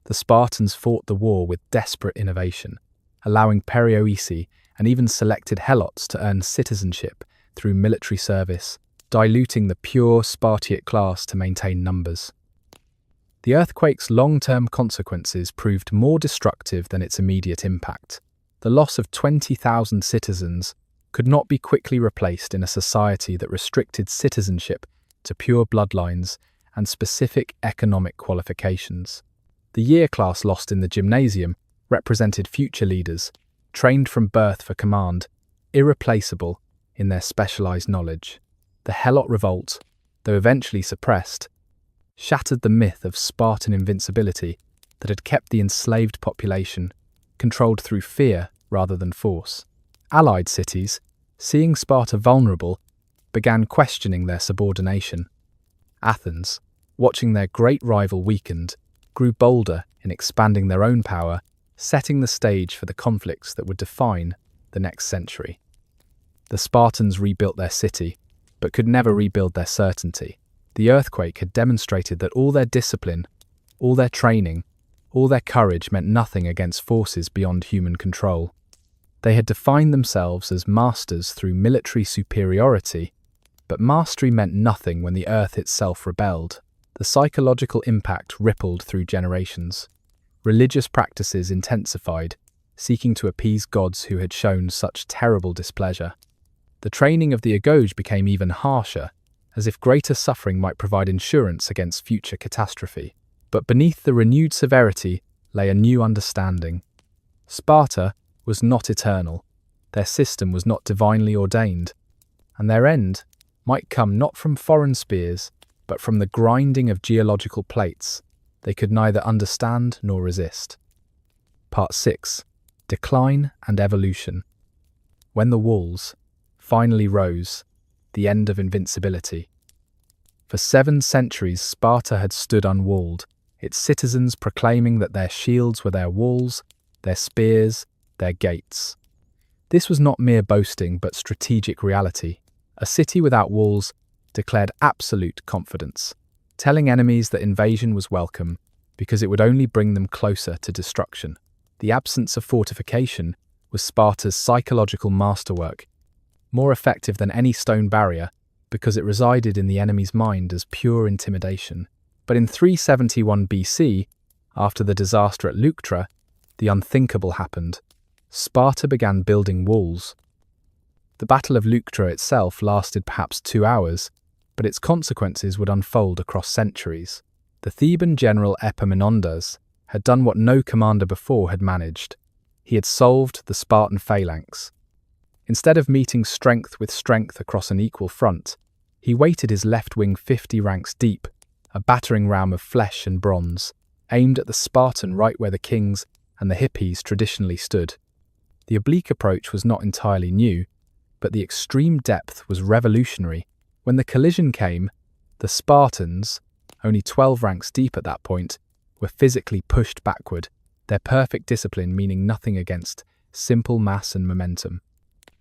The Spartans fought the war with desperate innovation, allowing perioeci and even selected helots to earn citizenship through military service, diluting the pure Spartiate class to maintain numbers. The earthquake's long-term consequences proved more destructive than its immediate impact. The loss of 20,000 citizens could not be quickly replaced in a society that restricted citizenship to pure bloodlines and specific economic qualifications. The year class lost in the gymnasium represented future leaders, trained from birth for command, irreplaceable in their specialized knowledge. The Helot revolt, though eventually suppressed, shattered the myth of Spartan invincibility that had kept the enslaved population controlled through fear rather than force. Allied cities, seeing Sparta vulnerable, began questioning their subordination. Athens, watching their great rival weakened, grew bolder in expanding their own power, setting the stage for the conflicts that would define the next century. The Spartans rebuilt their city, but could never rebuild their certainty. The earthquake had demonstrated that all their discipline, all their training, all their courage meant nothing against forces beyond human control. They had defined themselves as masters through military superiority, but mastery meant nothing when the earth itself rebelled. The psychological impact rippled through generations. Religious practices intensified, seeking to appease gods who had shown such terrible displeasure. The training of the agoge became even harsher, as if greater suffering might provide insurance against future catastrophe. But beneath the renewed severity lay a new understanding. Sparta was not eternal, their system was not divinely ordained, and their end might come not from foreign spears, but from the grinding of geological plates they could neither understand nor resist. Part 6. Decline and Evolution. When the walls finally rose, the end of invincibility. For 7 centuries Sparta had stood unwalled, its citizens proclaiming that their shields were their walls, their spears, their gates. This was not mere boasting but strategic reality. A city without walls declared absolute confidence, telling enemies that invasion was welcome because it would only bring them closer to destruction. The absence of fortification was Sparta's psychological masterwork, more effective than any stone barrier because it resided in the enemy's mind as pure intimidation. But in 371 BC, after the disaster at Leuctra, the unthinkable happened. Sparta began building walls. The Battle of Leuctra itself lasted perhaps 2 hours, but its consequences would unfold across centuries. The Theban general Epaminondas had done what no commander before had managed. He had solved the Spartan phalanx. Instead of meeting strength with strength across an equal front, he weighted his left wing 50 ranks deep, a battering ram of flesh and bronze, aimed at the Spartan right where the kings and the hippies traditionally stood. The oblique approach was not entirely new, but the extreme depth was revolutionary. When the collision came, the Spartans, only 12 ranks deep at that point, were physically pushed backward, their perfect discipline meaning nothing against simple mass and momentum.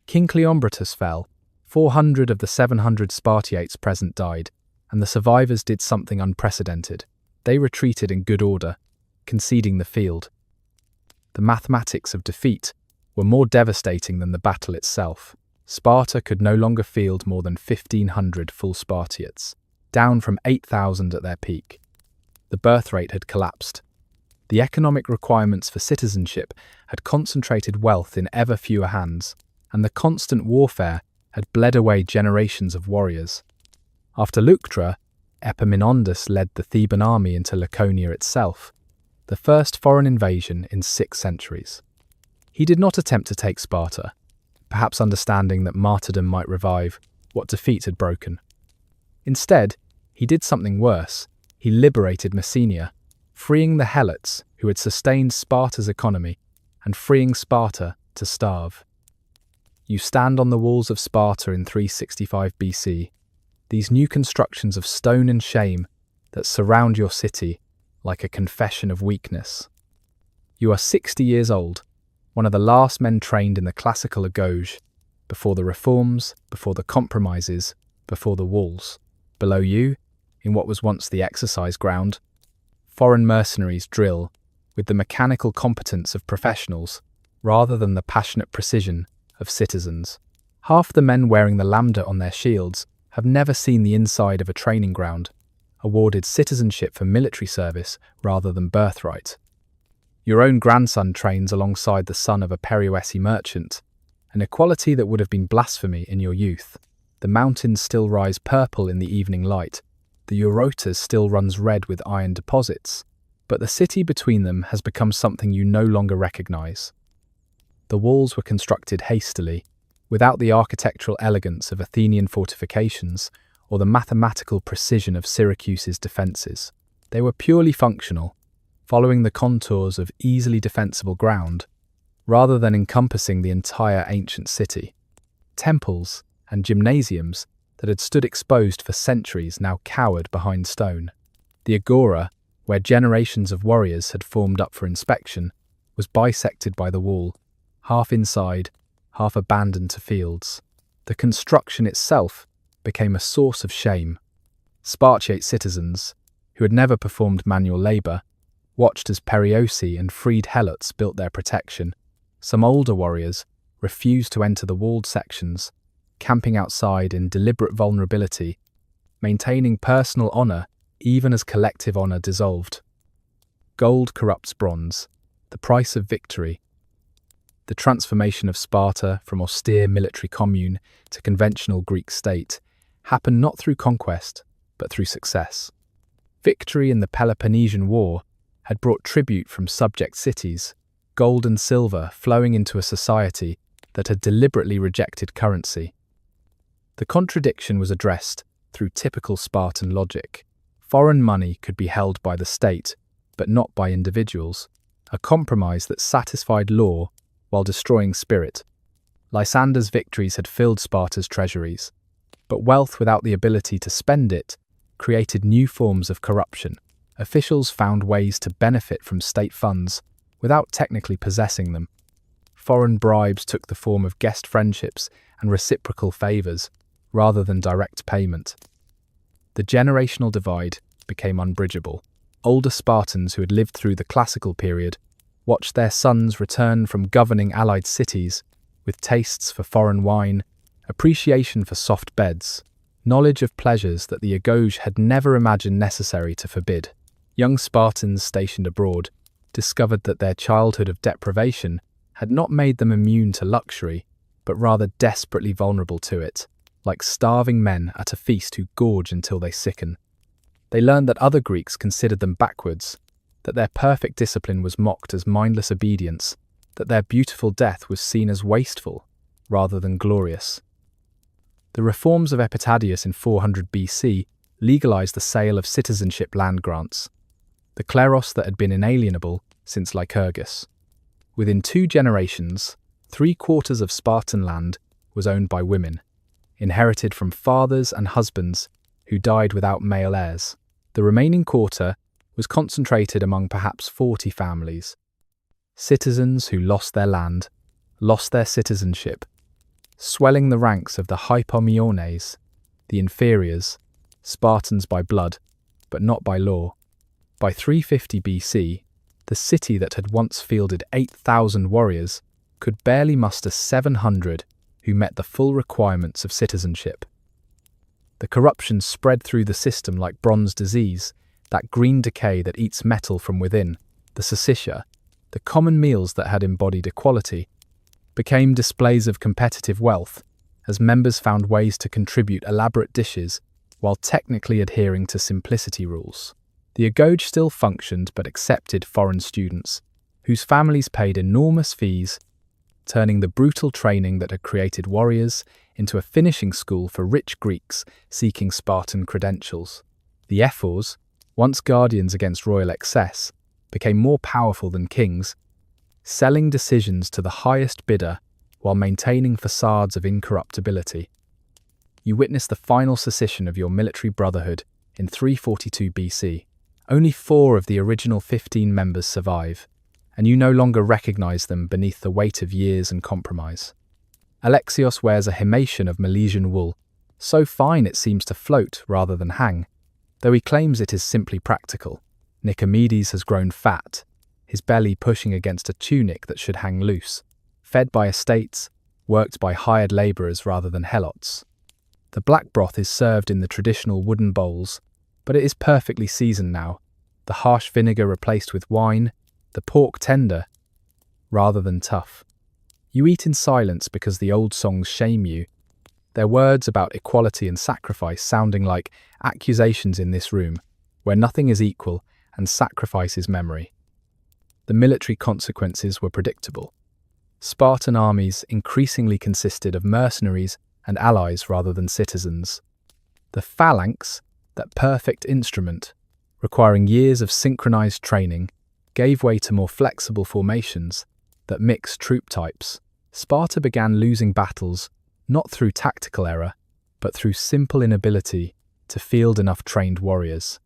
King Leonidas fell. 400 of the 700 Spartiates present died, and the survivors did something unprecedented. They retreated in good order, conceding the field. The mathematics of defeat were more devastating than the battle itself. Sparta could no longer field more than 1,500 full Spartiates, down from 8,000 at their peak. The birth rate had collapsed. The economic requirements for citizenship had concentrated wealth in ever fewer hands, and the constant warfare had bled away generations of warriors. After Leuctra, Epaminondas led the Theban army into Laconia itself, the first foreign invasion in 6 centuries. He did not attempt to take Sparta, perhaps understanding that martyrdom might revive what defeat had broken. Instead, he did something worse. He liberated Messenia, freeing the helots who had sustained Sparta's economy and freeing Sparta to starve. You stand on the walls of Sparta in 365 BC, these new constructions of stone and shame that surround your city like a confession of weakness. You are 60 years old, one of the last men trained in the classical agoge, before the reforms, before the compromises, before the walls. Below you, in what was once the exercise ground, foreign mercenaries drill with the mechanical competence of professionals rather than the passionate precision of citizens. Half the men wearing the lambda on their shields have never seen the inside of a training ground, awarded citizenship for military service rather than birthright. Your own grandson trains alongside the son of a Persian merchant, an equality that would have been blasphemy in your youth. The mountains still rise purple in the evening light, the Eurotas still runs red with iron deposits, but the city between them has become something you no longer recognize. The walls were constructed hastily, without the architectural elegance of Athenian fortifications or the mathematical precision of Syracuse's defences. They were purely functional, following the contours of easily defensible ground, rather than encompassing the entire ancient city. Temples and gymnasiums that had stood exposed for centuries now cowered behind stone. The agora, where generations of warriors had formed up for inspection, was bisected by the wall, half inside, half abandoned to fields. The construction itself became a source of shame. Spartiate citizens, who had never performed manual labour, watched as Perioeci and freed helots built their protection. Some older warriors refused to enter the walled sections, camping outside in deliberate vulnerability, maintaining personal honour even as collective honour dissolved. Gold corrupts bronze, the price of victory. The transformation of Sparta from austere military commune to conventional Greek state happened not through conquest, but through success. Victory in the Peloponnesian War had brought tribute from subject cities, gold and silver flowing into a society that had deliberately rejected currency. The contradiction was addressed through typical Spartan logic. Foreign money could be held by the state, but not by individuals, a compromise that satisfied law while destroying spirit. Lysander's victories had filled Sparta's treasuries, but wealth without the ability to spend it created new forms of corruption. Officials found ways to benefit from state funds without technically possessing them. Foreign bribes took the form of guest friendships and reciprocal favours, rather than direct payment. The generational divide became unbridgeable. Older Spartans who had lived through the classical period watched their sons return from governing allied cities with tastes for foreign wine, appreciation for soft beds, knowledge of pleasures that the agoge had never imagined necessary to forbid. Young Spartans stationed abroad discovered that their childhood of deprivation had not made them immune to luxury, but rather desperately vulnerable to it. like starving men at a feast who gorge until they sicken. They learned that other Greeks considered them backwards, that their perfect discipline was mocked as mindless obedience, that their beautiful death was seen as wasteful rather than glorious. The reforms of Epitadius in 400 BC legalized the sale of citizenship land grants, the kleros that had been inalienable since Lycurgus. Within 2 generations, 3/4 of Spartan land was owned by women, inherited from fathers and husbands who died without male heirs. The remaining quarter was concentrated among perhaps 40 families. Citizens who lost their land, lost their citizenship, swelling the ranks of the hypomiones, the inferiors, Spartans by blood, but not by law. By 350 BC, the city that had once fielded 8,000 warriors could barely muster 700 who met the full requirements of citizenship. The corruption spread through the system like bronze disease, that green decay that eats metal from within. The syssitia, the common meals that had embodied equality, became displays of competitive wealth as members found ways to contribute elaborate dishes while technically adhering to simplicity rules. The agoge still functioned but accepted foreign students, whose families paid enormous fees, turning the brutal training that had created warriors into a finishing school for rich Greeks seeking Spartan credentials. The ephors, once guardians against royal excess, became more powerful than kings, selling decisions to the highest bidder while maintaining facades of incorruptibility. You witness the final secession of your military brotherhood in 342 BC. Only 4 of the original 15 members survive, and you no longer recognize them beneath the weight of years and compromise. Alexios wears a himation of Milesian wool, so fine it seems to float rather than hang, though he claims it is simply practical. Nicomedes has grown fat, his belly pushing against a tunic that should hang loose, fed by estates, worked by hired labourers rather than helots. The black broth is served in the traditional wooden bowls, but it is perfectly seasoned now, the harsh vinegar replaced with wine, the pork tender rather than tough. You eat in silence because the old songs shame you, their words about equality and sacrifice sounding like accusations in this room, where nothing is equal and sacrifice is memory. The military consequences were predictable. Spartan armies increasingly consisted of mercenaries and allies rather than citizens. The phalanx, that perfect instrument, requiring years of synchronized training, gave way to more flexible formations that mixed troop types. Sparta began losing battles not through tactical error, but through simple inability to field enough trained warriors.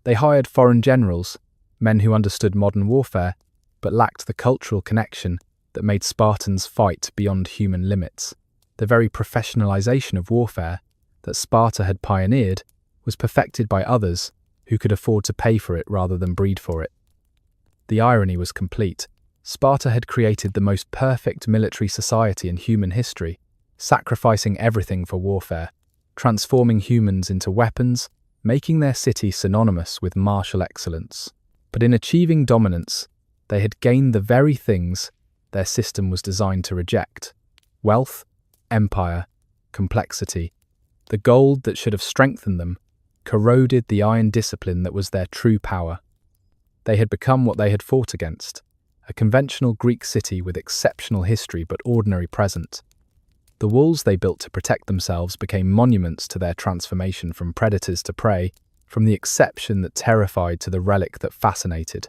They hired foreign generals, men who understood modern warfare, but lacked the cultural connection that made Spartans fight beyond human limits. The very professionalization of warfare that Sparta had pioneered was perfected by others who could afford to pay for it rather than breed for it. The irony was complete. Sparta had created the most perfect military society in human history, sacrificing everything for warfare, transforming humans into weapons, making their city synonymous with martial excellence. But in achieving dominance, they had gained the very things their system was designed to reject: wealth, empire, complexity. The gold that should have strengthened them corroded the iron discipline that was their true power. They had become what they had fought against, a conventional Greek city with exceptional history but ordinary present. The walls they built to protect themselves became monuments to their transformation from predators to prey, from the exception that terrified to the relic that fascinated.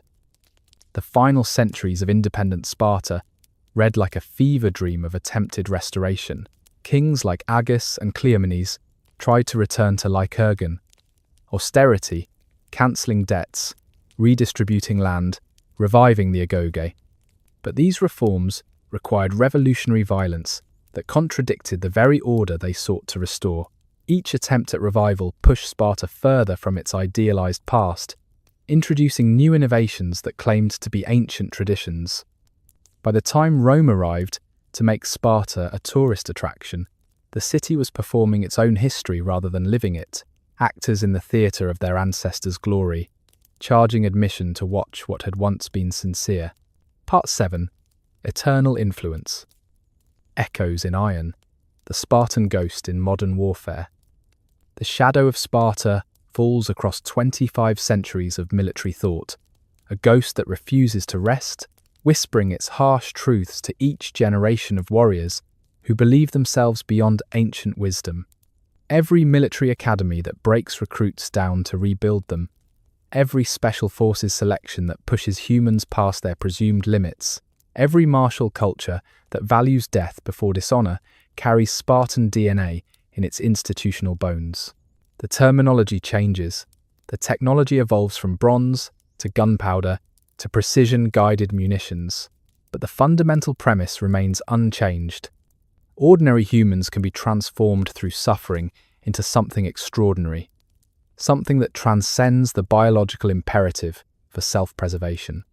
The final centuries of independent Sparta read like a fever dream of attempted restoration. Kings like Agis and Cleomenes tried to return to Lycurgan. Austerity, cancelling debts, redistributing land, reviving the agoge. But these reforms required revolutionary violence that contradicted the very order they sought to restore. Each attempt at revival pushed Sparta further from its idealized past, introducing new innovations that claimed to be ancient traditions. By the time Rome arrived to make Sparta a tourist attraction, the city was performing its own history rather than living it, actors in the theatre of their ancestors' glory, charging admission to watch what had once been sincere. Part 7. Eternal Influence. Echoes in Iron. the Spartan ghost in modern warfare. The shadow of Sparta falls across 25 centuries of military thought, a ghost that refuses to rest, whispering its harsh truths to each generation of warriors who believe themselves beyond ancient wisdom. Every military academy that breaks recruits down to rebuild them, every special forces selection that pushes humans past their presumed limits, every martial culture that values death before dishonor carries Spartan DNA in its institutional bones. The terminology changes. The technology evolves from bronze to gunpowder to precision-guided munitions, but the fundamental premise remains unchanged. Ordinary humans can be transformed through suffering into something extraordinary, something that transcends the biological imperative for self-preservation.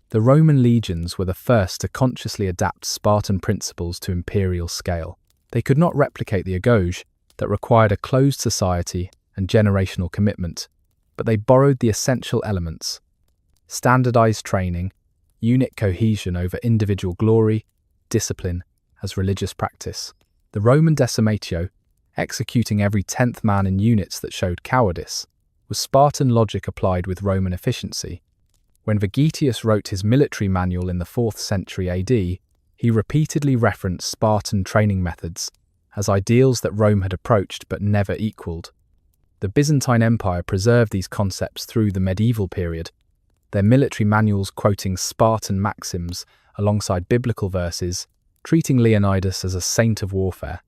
The Roman legions were the first to consciously adapt Spartan principles to imperial scale. They could not replicate the agoge that required a closed society and generational commitment, but they borrowed the essential elements: standardized training, unit cohesion over individual glory, discipline as religious practice. The Roman decimatio, executing every 10th man in units that showed cowardice, was Spartan logic applied with Roman efficiency. When Vegetius wrote his military manual in the 4th century AD, he repeatedly referenced Spartan training methods as ideals that Rome had approached but never equaled. The Byzantine Empire preserved these concepts through the medieval period, their military manuals quoting Spartan maxims alongside biblical verses, treating Leonidas as a saint of warfare.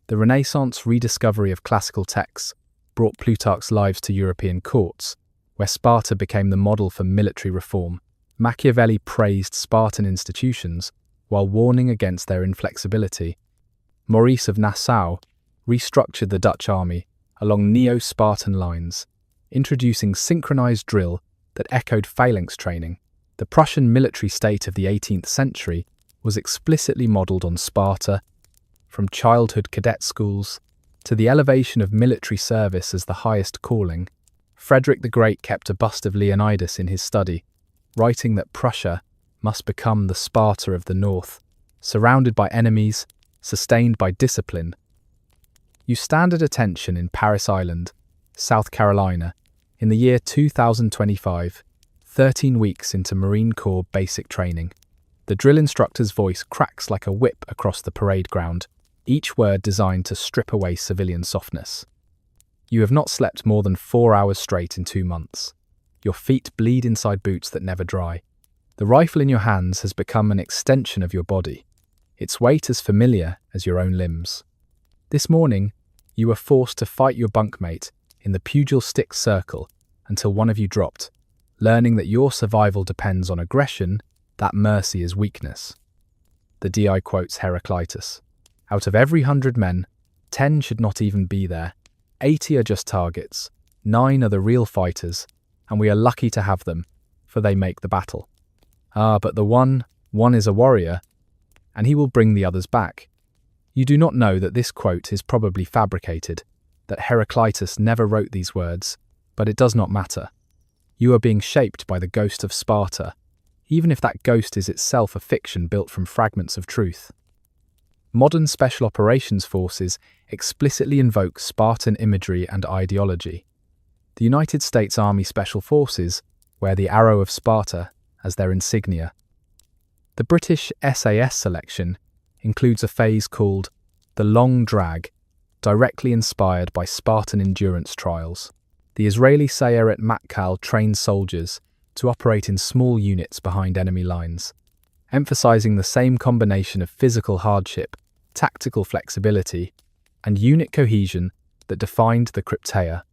The Renaissance rediscovery of classical texts brought Plutarch's Lives to European courts, where Sparta became the model for military reform. Machiavelli praised Spartan institutions while warning against their inflexibility. Maurice of Nassau restructured the Dutch army along neo-Spartan lines, introducing synchronized drill that echoed phalanx training. The Prussian military state of the 18th century was explicitly modeled on Sparta, from childhood cadet schools to the elevation of military service as the highest calling. Frederick the Great kept a bust of Leonidas in his study, writing that Prussia must become the Sparta of the North, surrounded by enemies, sustained by discipline. You stand at attention in Paris Island, South Carolina, in the year 2025, 13 weeks into Marine Corps basic training. The drill instructor's voice cracks like a whip across the parade ground, each word designed to strip away civilian softness. You have not slept more than 4 hours straight in 2 months. Your feet bleed inside boots that never dry. The rifle in your hands has become an extension of your body, its weight as familiar as your own limbs. This morning, you were forced to fight your bunkmate in the pugil stick circle until one of you dropped, learning that your survival depends on aggression, that mercy is weakness. The DI quotes Heraclitus. Out of every 100 men, 10 should not even be there. 80 are just targets, 9 are the real fighters, and we are lucky to have them, for they make the battle. But the one is a warrior, and he will bring the others back. You do not know that this quote is probably fabricated, that Heraclitus never wrote these words, but it does not matter. You are being shaped by the ghost of Sparta, even if that ghost is itself a fiction built from fragments of truth. Modern special operations forces explicitly invoke Spartan imagery and ideology. The United States Army Special Forces wear the arrow of Sparta as their insignia. The British SAS selection includes a phase called the long drag, directly inspired by Spartan endurance trials. The Israeli Sayeret Matkal trains soldiers to operate in small units behind enemy lines, emphasizing the same combination of physical hardship, tactical flexibility, and unit cohesion that defined the Plataea.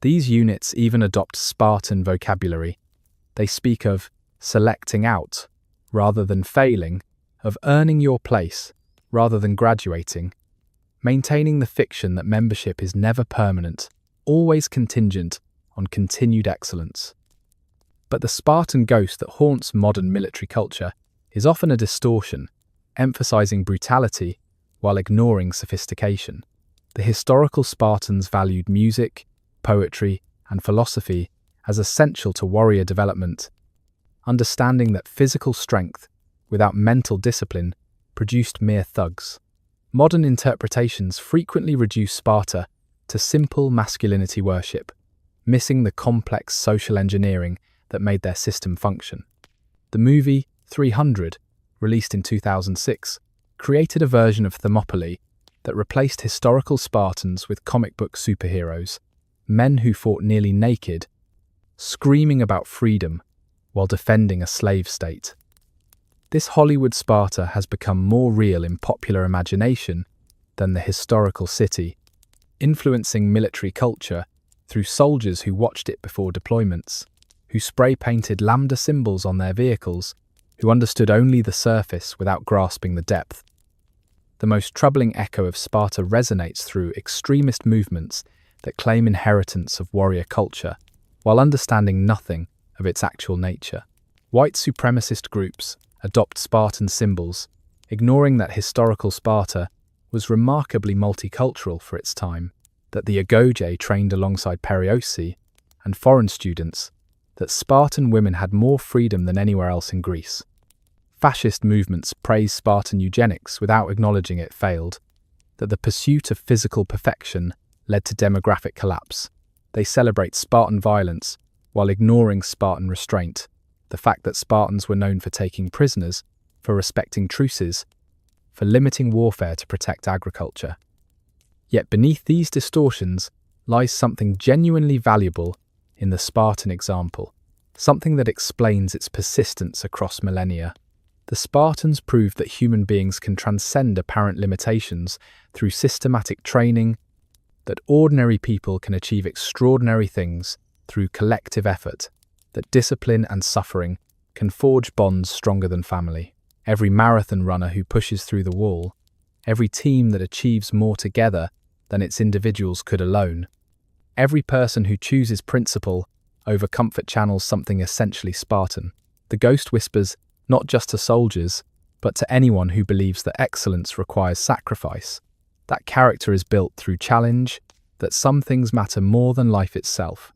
These units even adopt Spartan vocabulary. They speak of selecting out rather than failing, of earning your place rather than graduating, maintaining the fiction that membership is never permanent, always contingent on continued excellence. But the Spartan ghost that haunts modern military culture is often a distortion, emphasizing brutality while ignoring sophistication. The historical Spartans valued music, poetry, and philosophy as essential to warrior development, understanding that physical strength without mental discipline produced mere thugs. Modern interpretations frequently reduce Sparta to simple masculinity worship, missing the complex social engineering that made their system function. The movie 300, released in 2006, created a version of Thermopylae that replaced historical Spartans with comic book superheroes, men who fought nearly naked, screaming about freedom while defending a slave state. This Hollywood Sparta has become more real in popular imagination than the historical city, influencing military culture through soldiers who watched it before deployments, who spray-painted lambda symbols on their vehicles, who understood only the surface without grasping the depth. The most troubling echo of Sparta resonates through extremist movements that claim inheritance of warrior culture, while understanding nothing of its actual nature. White supremacist groups adopt Spartan symbols, ignoring that historical Sparta was remarkably multicultural for its time, that the agoge trained alongside perioeci and foreign students, that Spartan women had more freedom than anywhere else in Greece. Fascist movements praise Spartan eugenics without acknowledging it failed, that the pursuit of physical perfection led to demographic collapse. They celebrate Spartan violence while ignoring Spartan restraint, the fact that Spartans were known for taking prisoners, for respecting truces, for limiting warfare to protect agriculture. Yet beneath these distortions lies something genuinely valuable in the Spartan example, something that explains its persistence across millennia. The Spartans proved that human beings can transcend apparent limitations through systematic training, that ordinary people can achieve extraordinary things through collective effort, that discipline and suffering can forge bonds stronger than family. Every marathon runner who pushes through the wall, every team that achieves more together than its individuals could alone, every person who chooses principle over comfort channels something essentially Spartan. The ghost whispers not just to soldiers, but to anyone who believes that excellence requires sacrifice, that character is built through challenge, that some things matter more than life itself.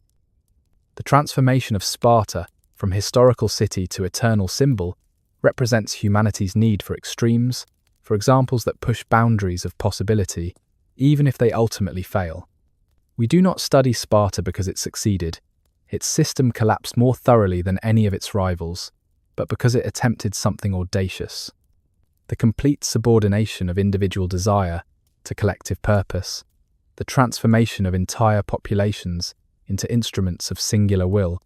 The transformation of Sparta from historical city to eternal symbol represents humanity's need for extremes, for examples that push boundaries of possibility, even if they ultimately fail. We do not study Sparta because it succeeded. Its system collapsed more thoroughly than any of its rivals, but because it attempted something audacious. The complete subordination of individual desire to collective purpose, the transformation of entire populations into instruments of singular will.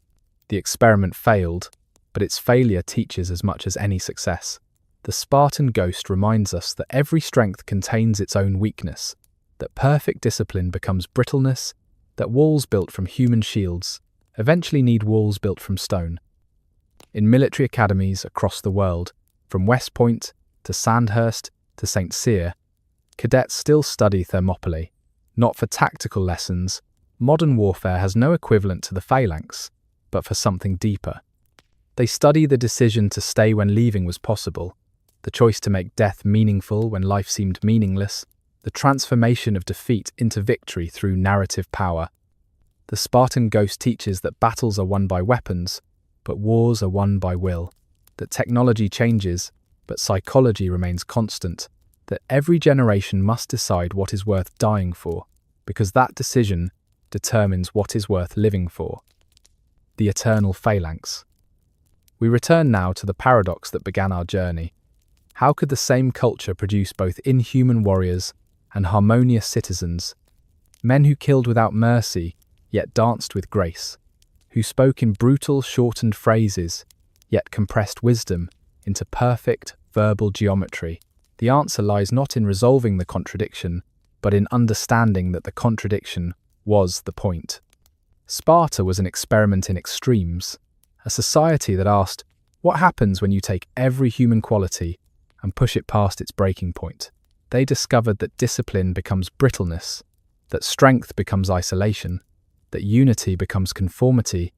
The experiment failed, but its failure teaches as much as any success. The Spartan ghost reminds us that every strength contains its own weakness, that perfect discipline becomes brittleness, that walls built from human shields eventually need walls built from stone. In military academies across the world, from West Point to Sandhurst to St. Cyr, cadets still study Thermopylae. Not for tactical lessons, modern warfare has no equivalent to the phalanx, but for something deeper. They study the decision to stay when leaving was possible, the choice to make death meaningful when life seemed meaningless, the transformation of defeat into victory through narrative power. The Spartan ghost teaches that battles are won by weapons, but wars are won by will, that technology changes, but psychology remains constant, that every generation must decide what is worth dying for, because that decision determines what is worth living for. The eternal phalanx. We return now to the paradox that began our journey. How could the same culture produce both inhuman warriors and harmonious citizens, men who killed without mercy, yet danced with grace, who spoke in brutal, shortened phrases, yet compressed wisdom into perfect verbal geometry? The answer lies not in resolving the contradiction, but in understanding that the contradiction was the point. Sparta was an experiment in extremes, a society that asked, what happens when you take every human quality and push it past its breaking point? They discovered that discipline becomes brittleness, that strength becomes isolation, that unity becomes conformity,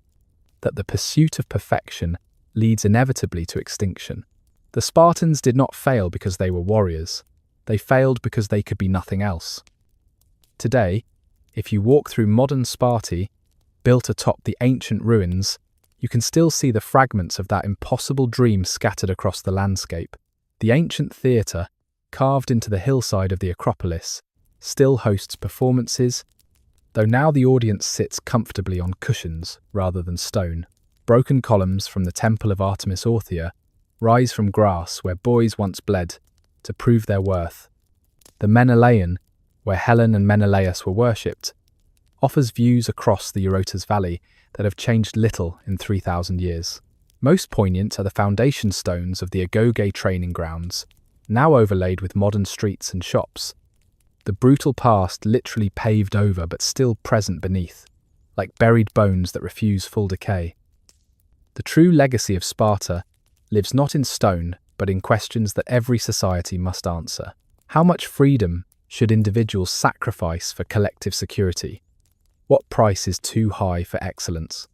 that the pursuit of perfection leads inevitably to extinction. The Spartans did not fail because they were warriors. They failed because they could be nothing else. Today, if you walk through modern Sparta, built atop the ancient ruins, you can still see the fragments of that impossible dream scattered across the landscape. The ancient theatre, carved into the hillside of the Acropolis, still hosts performances, though now the audience sits comfortably on cushions rather than stone. Broken columns from the Temple of Artemis Orthia rise from grass where boys once bled to prove their worth. The Menelaean, where Helen and Menelaus were worshipped, offers views across the Eurotas Valley that have changed little in 3,000 years. Most poignant are the foundation stones of the agoge training grounds, now overlaid with modern streets and shops. The brutal past literally paved over but still present beneath, like buried bones that refuse full decay. The true legacy of Sparta lives not in stone, but in questions that every society must answer. How much freedom should individuals sacrifice for collective security? What price is too high for excellence?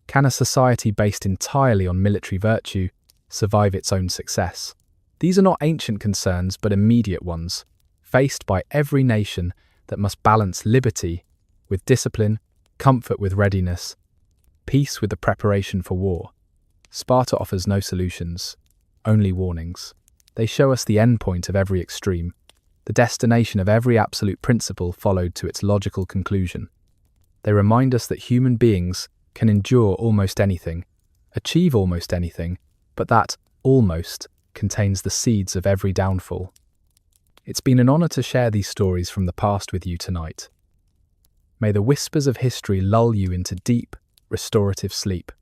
Can a society based entirely on military virtue survive its own success? These are not ancient concerns, but immediate ones, faced by every nation that must balance liberty with discipline, comfort with readiness, peace with the preparation for war. Sparta offers no solutions, only warnings. They show us the endpoint of every extreme, the destination of every absolute principle followed to its logical conclusion. They remind us that human beings can endure almost anything, achieve almost anything, but that almost contains the seeds of every downfall. It's been an honor to share these stories from the past with you tonight. May the whispers of history lull you into deep, restorative sleep.